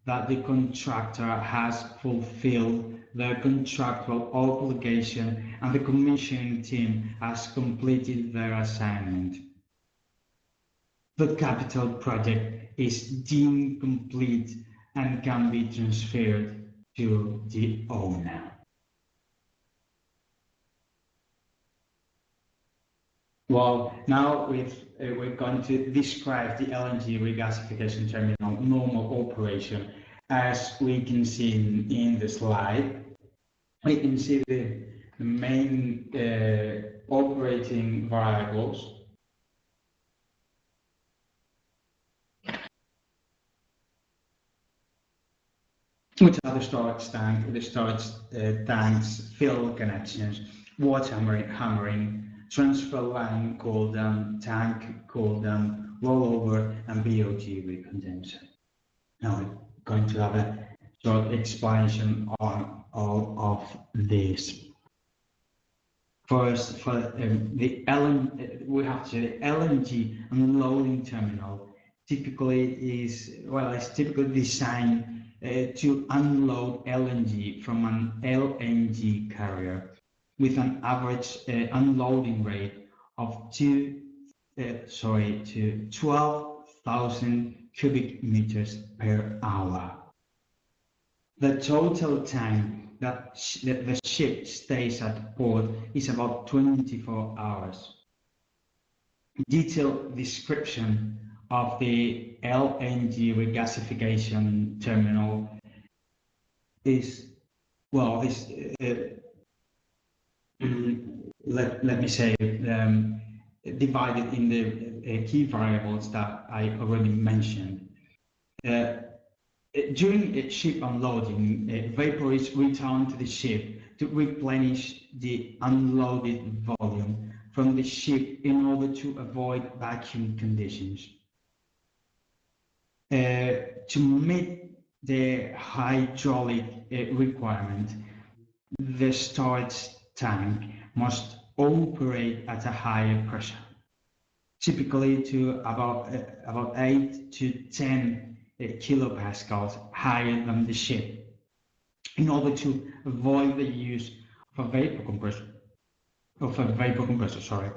that the contractor has fulfilled their contractual obligation and the commissioning team has completed their assignment. The capital project is deemed complete and can be transferred to the owner. Well, now we're going to describe the LNG regasification terminal normal operation. As we can see in the slide, we can see the main operating variables. Which are the storage tanks, fill connections, water hammering, transfer line cool down, tank cool down, rollover, and BOG recondenser. Now we're going to have a short explanation on all of this. First, for the LNG, we have to say the LNG unloading terminal typically is, well, it's typically designed to unload LNG from an LNG carrier with an average unloading rate of 12,000 cubic meters per hour. The total time that the ship stays at port is about 24 hours. Detailed description of the LNG regasification terminal is, well, let me say, divided in the key variables that I already mentioned. During ship unloading, vapor is returned to the ship to replenish the unloaded volume from the ship in order to avoid vacuum conditions. To meet the hydraulic requirement, the storage tank must operate at a higher pressure, typically to about 8 to 10 kilopascals higher than the ship, in order to avoid the use of a vapor compressor.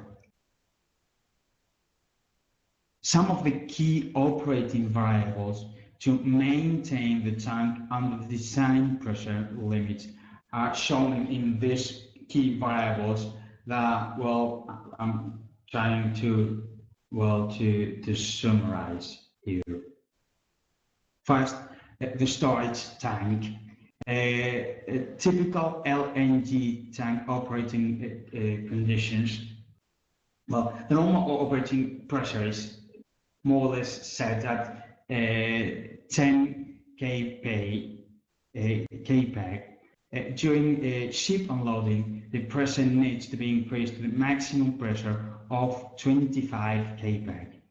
Some of the key operating variables to maintain the tank under the design pressure limits are shown in these key variables that, well, I'm trying to summarize here. First, the storage tank. A typical LNG tank operating conditions. Well, the normal operating pressure is more or less set at 10 kpeg. During ship unloading, the pressure needs to be increased to the maximum pressure of 25 kpeg.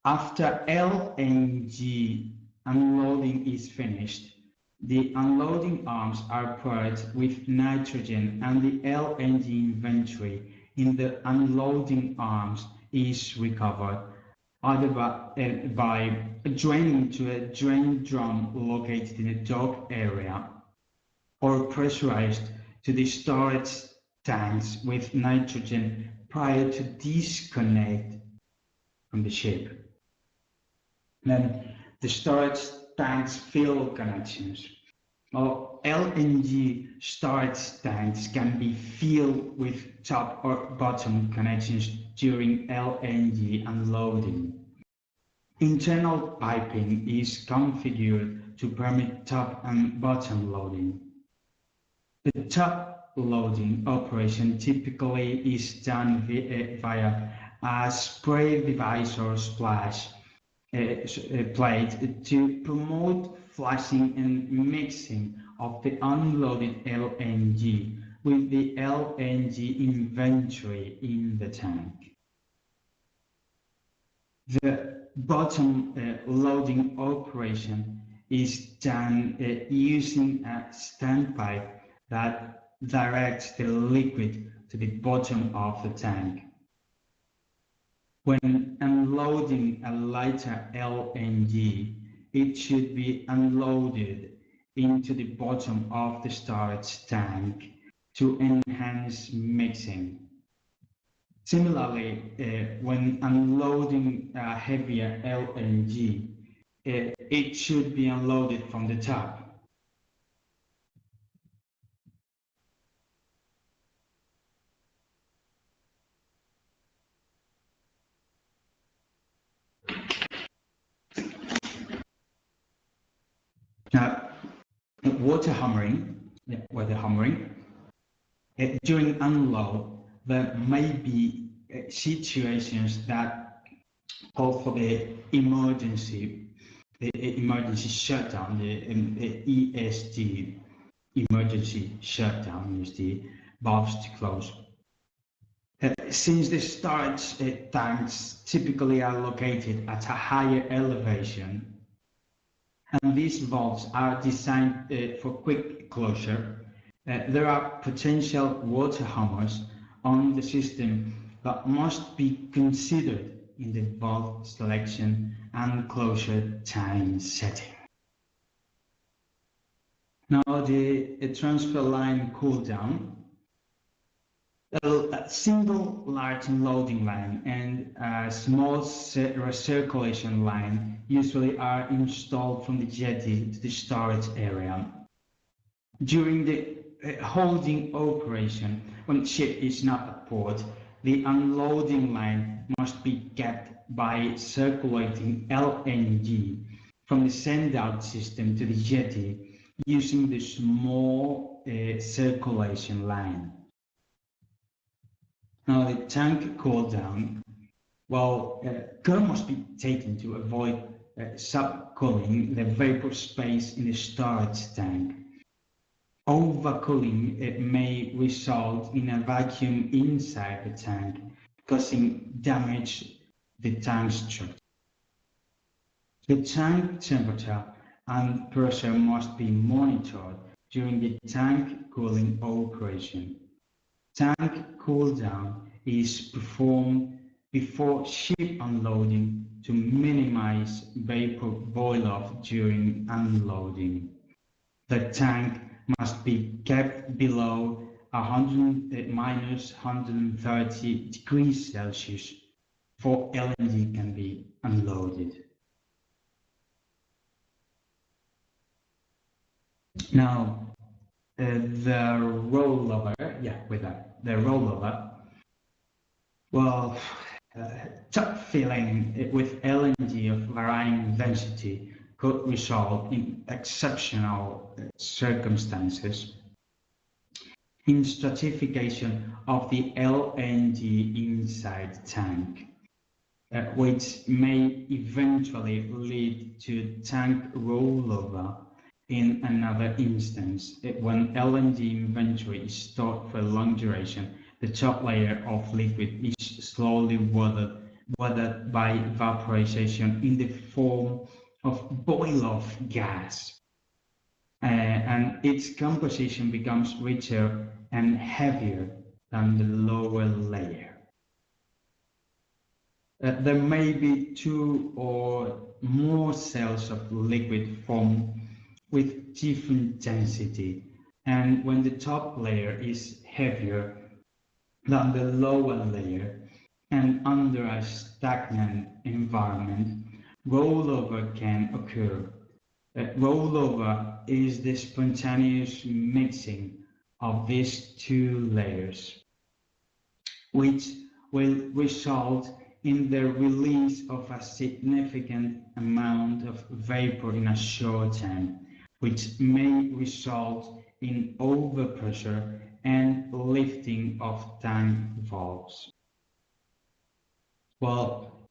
After LNG unloading is finished, the unloading arms are paired with nitrogen, and the LNG inventory in the unloading arms is recovered either by draining to a drain drum located in a dock area, or pressurized to the storage tanks with nitrogen prior to disconnect from the ship. Then the storage tanks fill connections. Well, LNG storage tanks can be filled with top or bottom connections during LNG unloading. Internal piping is configured to permit top and bottom loading. The top loading operation typically is done via a spray device or splash plate to promote flushing and mixing of the unloaded LNG with the LNG inventory in the tank. The bottom loading operation is done using a standpipe that directs the liquid to the bottom of the tank. When unloading a lighter LNG, it should be unloaded into the bottom of the storage tank to enhance mixing. Similarly, when unloading a heavier LNG, it should be unloaded from the top. Now, water hammering, during unload, there may be situations that call for the emergency shutdown, the ESD, emergency shutdown, is the valves to close. Since the storage tanks typically are located at a higher elevation, and these valves are designed for quick closure, there are potential water hammers on the system that must be considered in the valve selection and closure time setting. Now, the transfer line cool down. A single large unloading line and a small recirculation line usually are installed from the jetty to the storage area. During the holding operation, when the ship is not at port, the unloading line must be kept by circulating LNG from the send-out system to the jetty using the small circulation line. Now, the tank cool down, well, care must be taken to avoid subcooling the vapor space in the storage tank. Overcooling may result in a vacuum inside the tank, causing damage to the tank structure. The tank temperature and pressure must be monitored during the tank cooling operation. Tank cool down is performed before ship unloading to minimize vapor boil-off during unloading. The tank must be kept below minus 130 degrees Celsius before LNG can be unloaded. Now, the rollover, the rollover, well, top filling with LNG of varying density could result in exceptional circumstances in stratification of the LNG inside the tank, which may eventually lead to tank rollover in another instance. When LNG inventory is stored for a long duration, the top layer of liquid is slowly watered by vaporization in the form of boil-off gas, and its composition becomes richer and heavier than the lower layer. There may be two or more cells of liquid formed with different density, and when the top layer is heavier than the lower layer and under a stagnant environment, rollover can occur. Rollover is the spontaneous mixing of these two layers, which will result in the release of a significant amount of vapor in a short time, which may result in overpressure and lifting of tank valves. Well,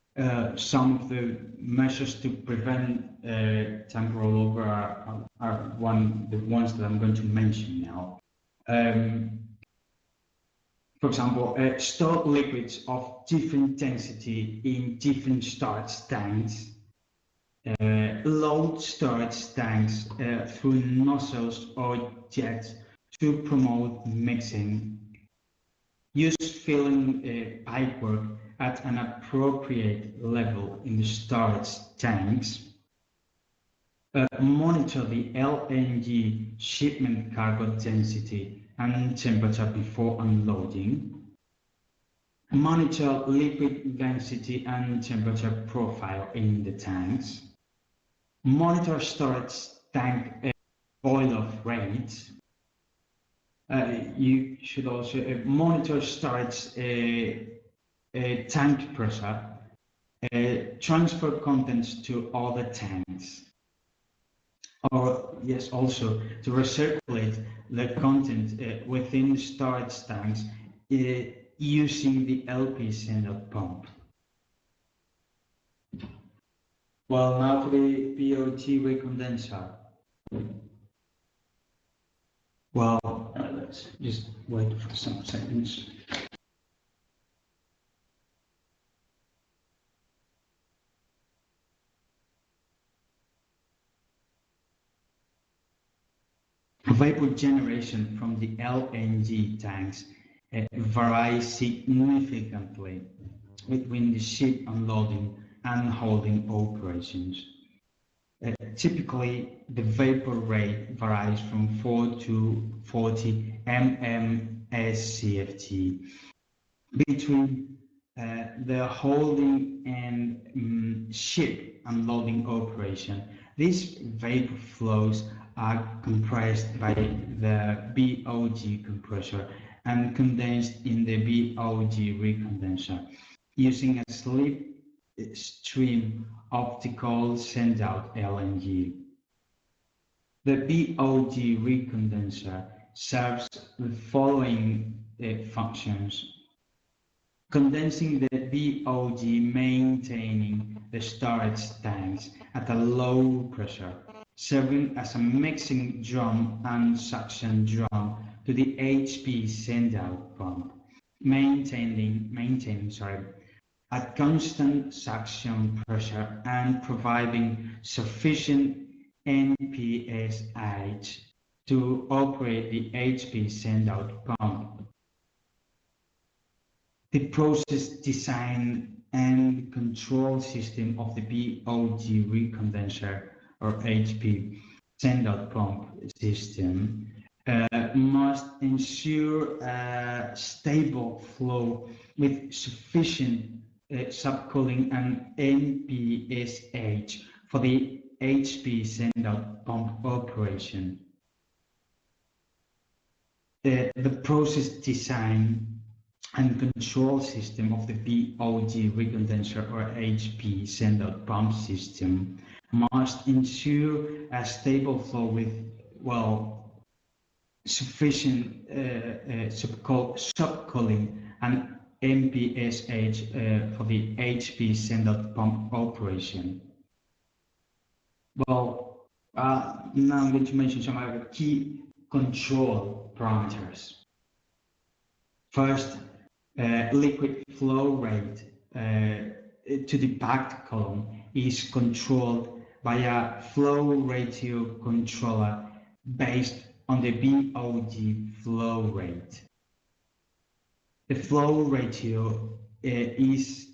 some of the measures to prevent tank rollover are the ones that I'm going to mention now. For example, store liquids of different density in different storage tanks. Load storage tanks through nozzles or jets to promote mixing. Use filling pipework at an appropriate level in the storage tanks. Monitor the LNG shipment cargo density and temperature before unloading. Monitor liquid density and temperature profile in the tanks. Monitor storage tank boil-off rates. You should also monitor storage tank pressure, transfer contents to other tanks, or yes, also to recirculate the content within the storage tanks using the LP send-out pump. Well, now for the BOT recondenser. Well, let's just wait for some seconds. Vapor generation from the LNG tanks varies significantly between the ship unloading and holding operations. Typically, the vapor rate varies from 4 to 40 mmSCFT between the holding and ship unloading operation. These vapor flows are compressed by the BOG compressor and condensed in the BOG recondenser using a slipstream optical send-out LNG. The BOG recondenser serves the following functions: condensing the BOG, maintaining the storage tanks at a low pressure, serving as a mixing drum and suction drum to the HP send-out pump, maintaining at constant suction pressure and providing sufficient NPSH to operate the HP send-out pump. The process design and control system of the BOG recondenser or HP send-out pump system must ensure a stable flow with sufficient subcooling and NPSH for the HP send-out pump operation. The process design and control system of the BOG recondenser or HP send-out pump system must ensure a stable flow with, sufficient subcooling and NPSH for the HP send-out pump operation. Now I'm going to mention some other key control parameters. First, liquid flow rate to the packed column is controlled by a flow ratio controller based on the BOG flow rate. The flow ratio is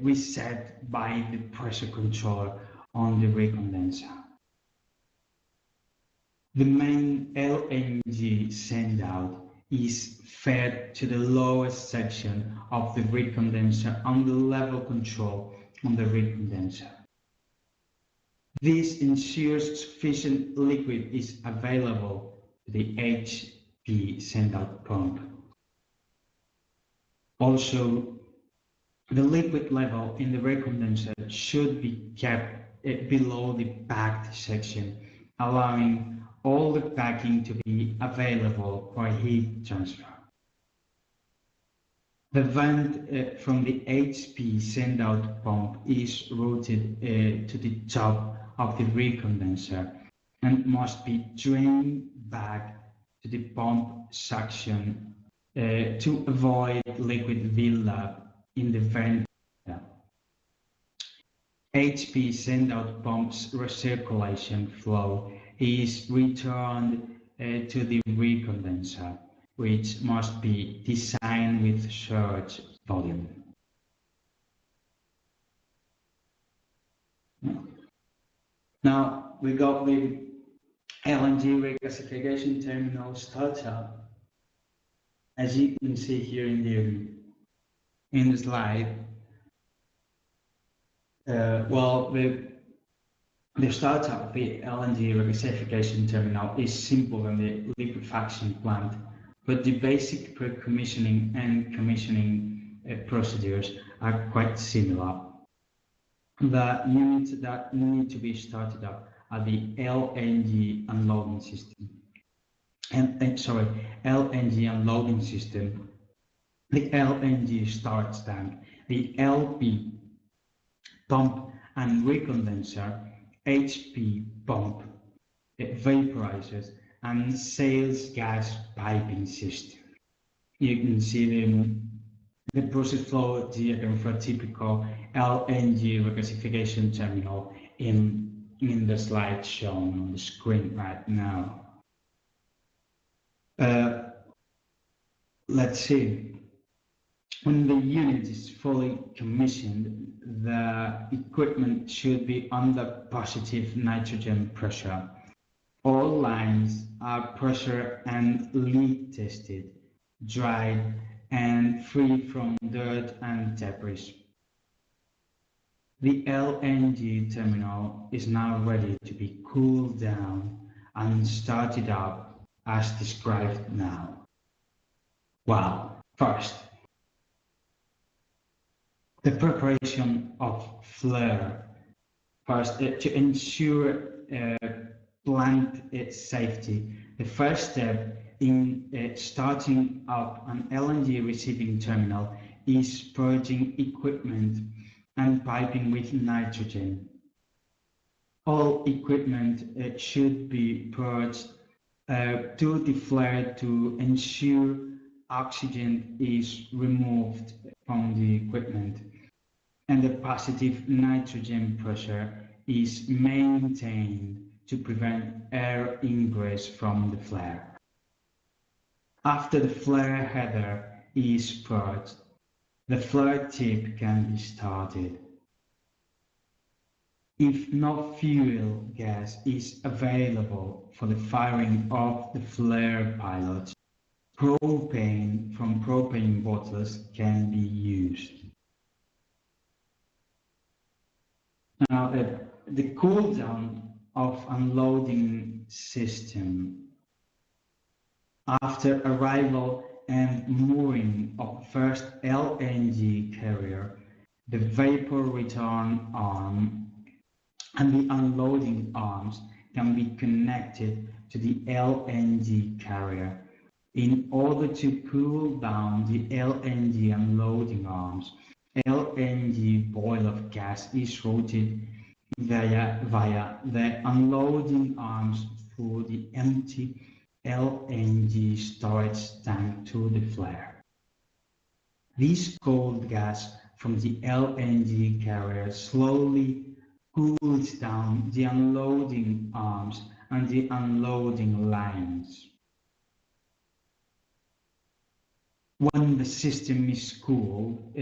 reset by the pressure controller on the recondenser. The main LNG send-out is fed to the lowest section of the recondenser on the level control on the recondenser. This ensures sufficient liquid is available to the HP send-out pump. Also, the liquid level in the recondenser should be kept below the packed section, allowing all the packing to be available for heat transfer. The vent from the HP send-out pump is routed to the top of the recondenser and must be drained back to the pump suction to avoid liquid buildup in the vent. HP send-out pump's recirculation flow is returned to the recondenser, which must be designed with surge volume. Now we got the LNG regasification terminal startup. As you can see here in the slide, the startup of the LNG regasification terminal is simpler than the liquefaction plant, but the basic pre-commissioning and commissioning procedures are quite similar. The units that need to be started up are the LNG unloading system. LNG unloading system, the LNG storage tank, the LP pump and recondenser, HP pump, vaporizers, and sales gas piping system. You can see the process flow diagram for a typical LNG regasification terminal in the slide shown on the screen right now. Let's see. When the unit is fully commissioned, the equipment should be under positive nitrogen pressure. All lines are pressure and leak tested, dried, and free from dirt and debris. The LNG terminal is now ready to be cooled down and started up as described now. First, the preparation of flare. First, to ensure plant safety, the first step in starting up an LNG receiving terminal is purging equipment and piping with nitrogen. All equipment should be purged to the flare to ensure oxygen is removed from the equipment. and the positive nitrogen pressure is maintained to prevent air ingress from the flare. After the flare header is purged, the flare tip can be started. If no fuel gas is available for the firing of the flare pilot, propane from propane bottles can be used. Now, the cool down of unloading system. After arrival and mooring of first LNG carrier, the vapor return arm and the unloading arms can be connected to the LNG carrier. In order to cool down the LNG unloading arms, LNG boil of gas is routed via the unloading arms through the empty LNG storage tank to the flare. This cold gas from the LNG carrier slowly cools down the unloading arms and the unloading lines. When the system is cooled,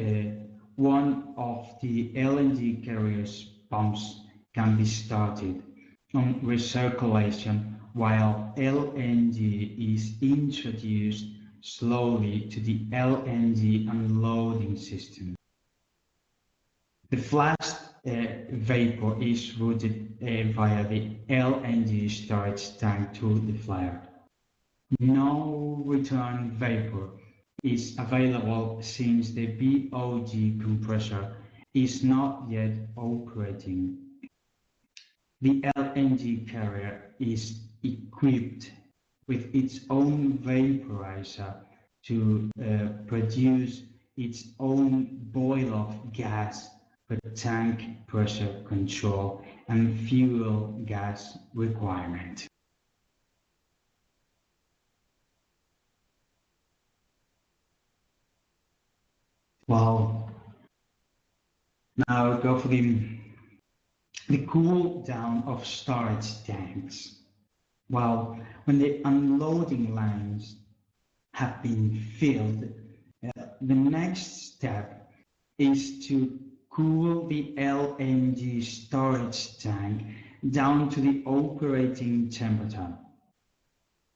one of the LNG carrier's pumps can be started on recirculation while LNG is introduced slowly to the LNG unloading system. The flash vapor is routed via the LNG storage tank to the flare. No return vapor is available since the BOG compressor is not yet operating. The LNG carrier is equipped with its own vaporizer to produce its own boil of gas for tank pressure control and fuel gas requirement. Well, now go for the cool down of storage tanks. Well, when the unloading lines have been filled, the next step is to cool the LNG storage tank down to the operating temperature.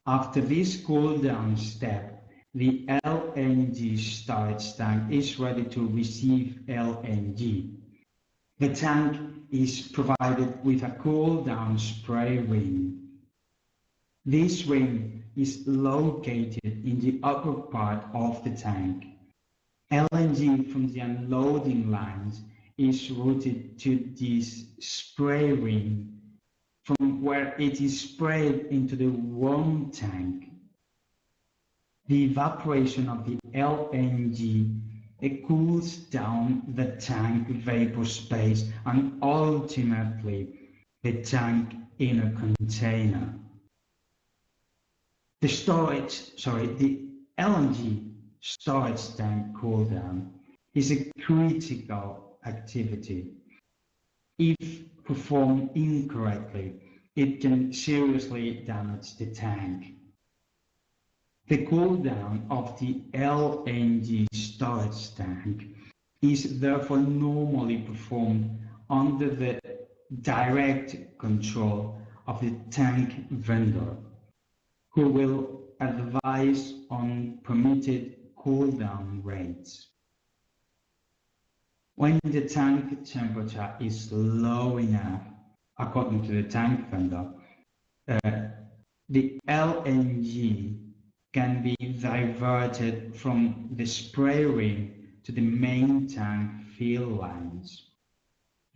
After this cool down step, the LNG storage tank is ready to receive LNG. The tank is provided with a cool down spray ring. This ring is located in the upper part of the tank. LNG from the unloading lines is routed to this spray ring, from where it is sprayed into the warm tank. The evaporation of the LNG cools down the tank vapor space and ultimately the tank in a container. The LNG storage tank cool down is a critical activity. If performed incorrectly, it can seriously damage the tank. The cool down of the LNG storage tank is therefore normally performed under the direct control of the tank vendor, who will advise on permitted cool down rates. When the tank temperature is low enough, according to the tank vendor, the LNG can be diverted from the spray ring to the main tank fill lines.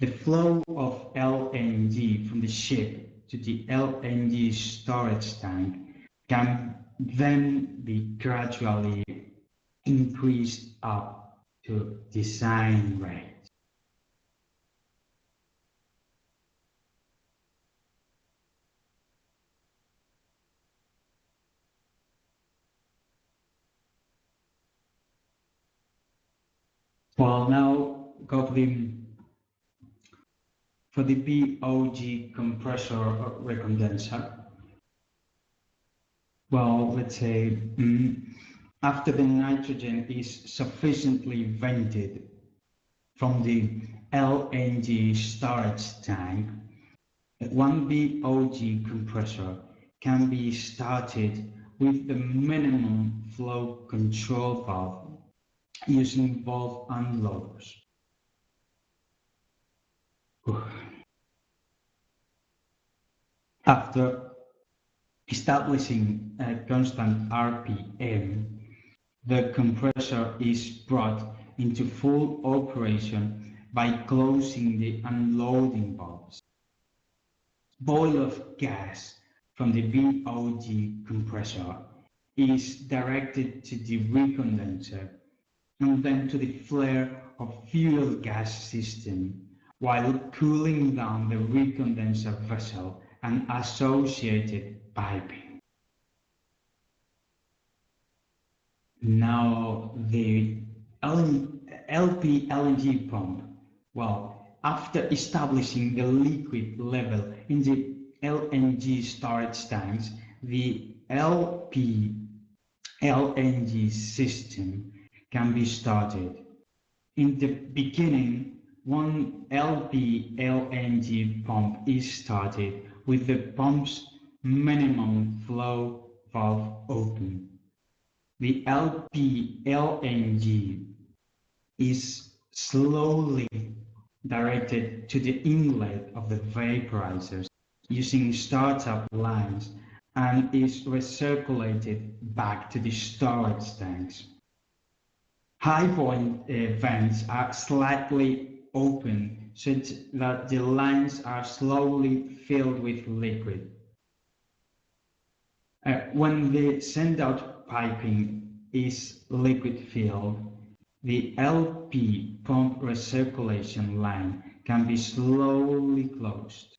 The flow of LNG from the ship to the LNG storage tank can then be gradually increased up to design rate. Well, now go for the BOG compressor or recondenser. Well, let's say after the nitrogen is sufficiently vented from the LNG storage tank, one BOG compressor can be started with the minimum flow control valve using valve unloaders. After establishing a constant RPM, the compressor is brought into full operation by closing the unloading valves. Boil of gas from the BOG compressor is directed to the recondenser and then to the flare of fuel gas system while cooling down the recondenser vessel and associated piping. Now the LP LNG pump. Well, after establishing the liquid level in the LNG storage tanks, the LP LNG system can be started. In the beginning, one LP LNG pump is started with the pump's minimum flow valve open. The LP LNG is slowly directed to the inlet of the vaporizers using startup lines and is recirculated back to the storage tanks. High point vents are slightly open such that the lines are slowly filled with liquid. When the send-out piping is liquid filled, the LP pump recirculation line can be slowly closed.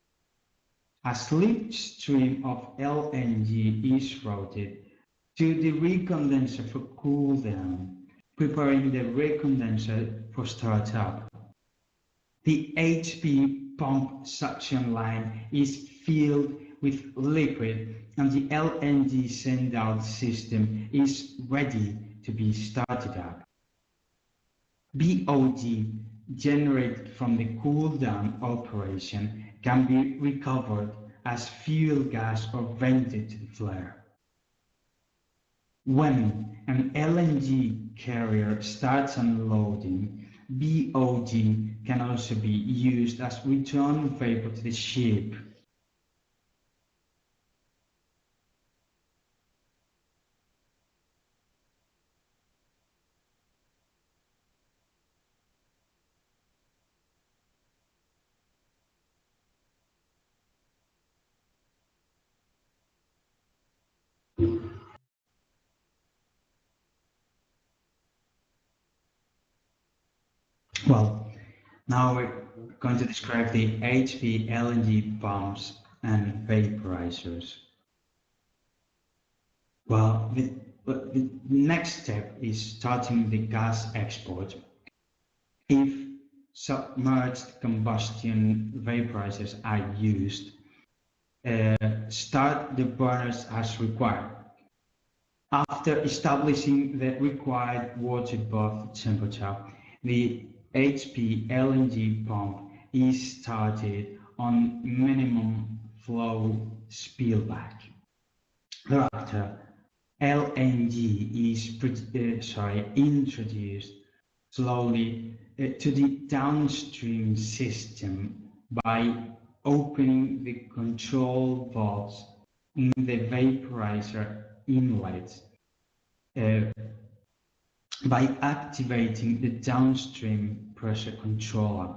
A slipstream of LNG is routed to the recondenser for cool down, preparing the recondenser for startup. The HP pump suction line is filled with liquid and the LNG send-out system is ready to be started up. BOG generated from the cool-down operation can be recovered as fuel gas or vented to the flare. When an LNG carrier starts unloading, BOG can also be used as return vapor to the ship. Well, now we're going to describe the HP LNG pumps and vaporizers. Well, the next step is starting the gas export. If submerged combustion vaporizers are used, start the burners as required. After establishing the required water bath temperature, the HP LNG pump is started on minimum flow spillback. Thereafter, LNG is introduced slowly to the downstream system by opening the control valves in the vaporizer inlets, by activating the downstream pressure controller.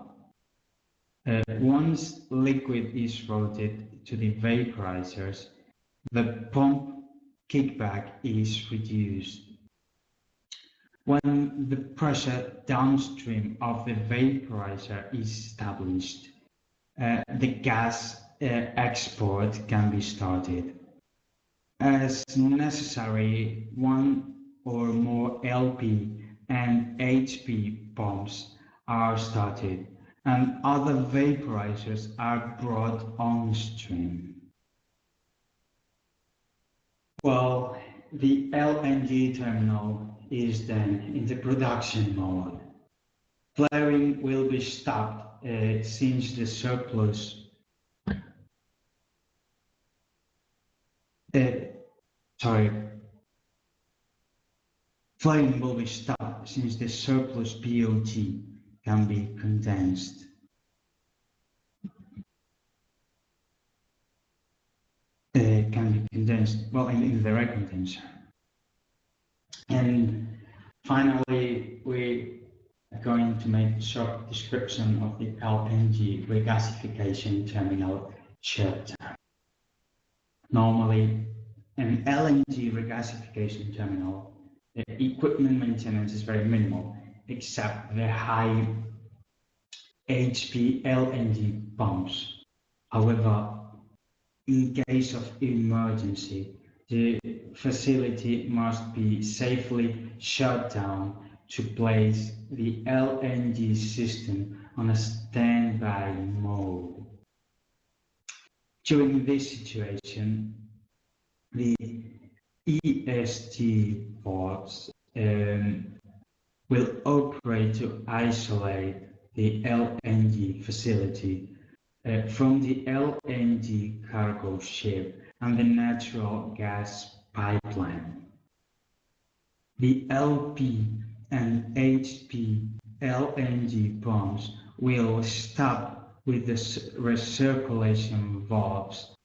Once liquid is routed to the vaporizers, the pump kickback is reduced. When the pressure downstream of the vaporizer is established, the gas export can be started. As necessary, one or more LP and HP pumps are started and other vaporizers are brought on stream. Well, the LNG terminal is then in the production mode. Flaring will be stopped since the surplus flaring will be stopped since the surplus BOT can be condensed. Well in the recondenser. And finally, we are going to make a short description of the LNG regasification terminal shutdown. Normally, an LNG regasification terminal, the equipment maintenance is very minimal, except the high HP LNG pumps. However, in case of emergency, the facility must be safely shut down to place the LNG system on a standby mode. During this situation, the EST pods will operate to isolate the LNG facility from the LNG cargo ship and the natural gas pipeline. The LP and HP LNG pumps will stop with the recirculation valves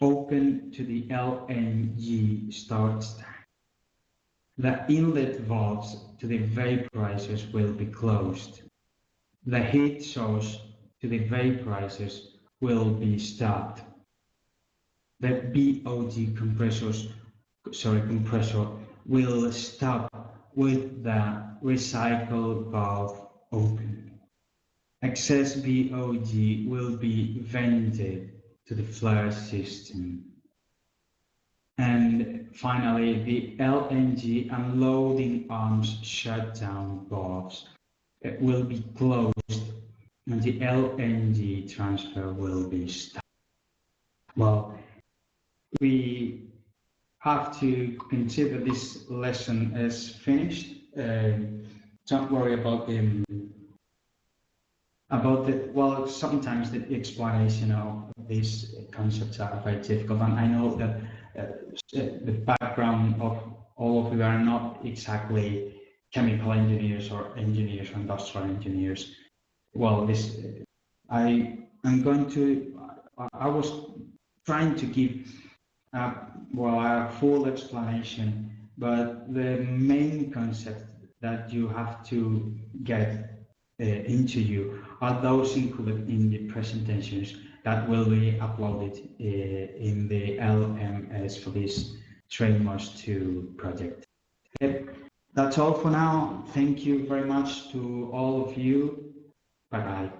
open to the LNG storage tank. The inlet valves to the vaporizers will be closed. The heat source to the vaporizers will be stopped. The BOD compressor will stop with the recycle valve open. Excess BOD will be vented to the flare system. And finally, the LNG unloading arms shutdown valves will be closed and the LNG transfer will be stopped. Well, we have to consider this lesson as finished. Don't worry about well, sometimes the explanation of these concepts are very difficult, and I know that the background of all of you are not exactly chemical engineers or industrial engineers. Well, I was trying to give a full explanation, but the main concept that you have to get into you are those included in the presentations that will be uploaded in the LMS for this TrainMoS II project. Okay. That's all for now. Thank you very much to all of you. Bye-bye.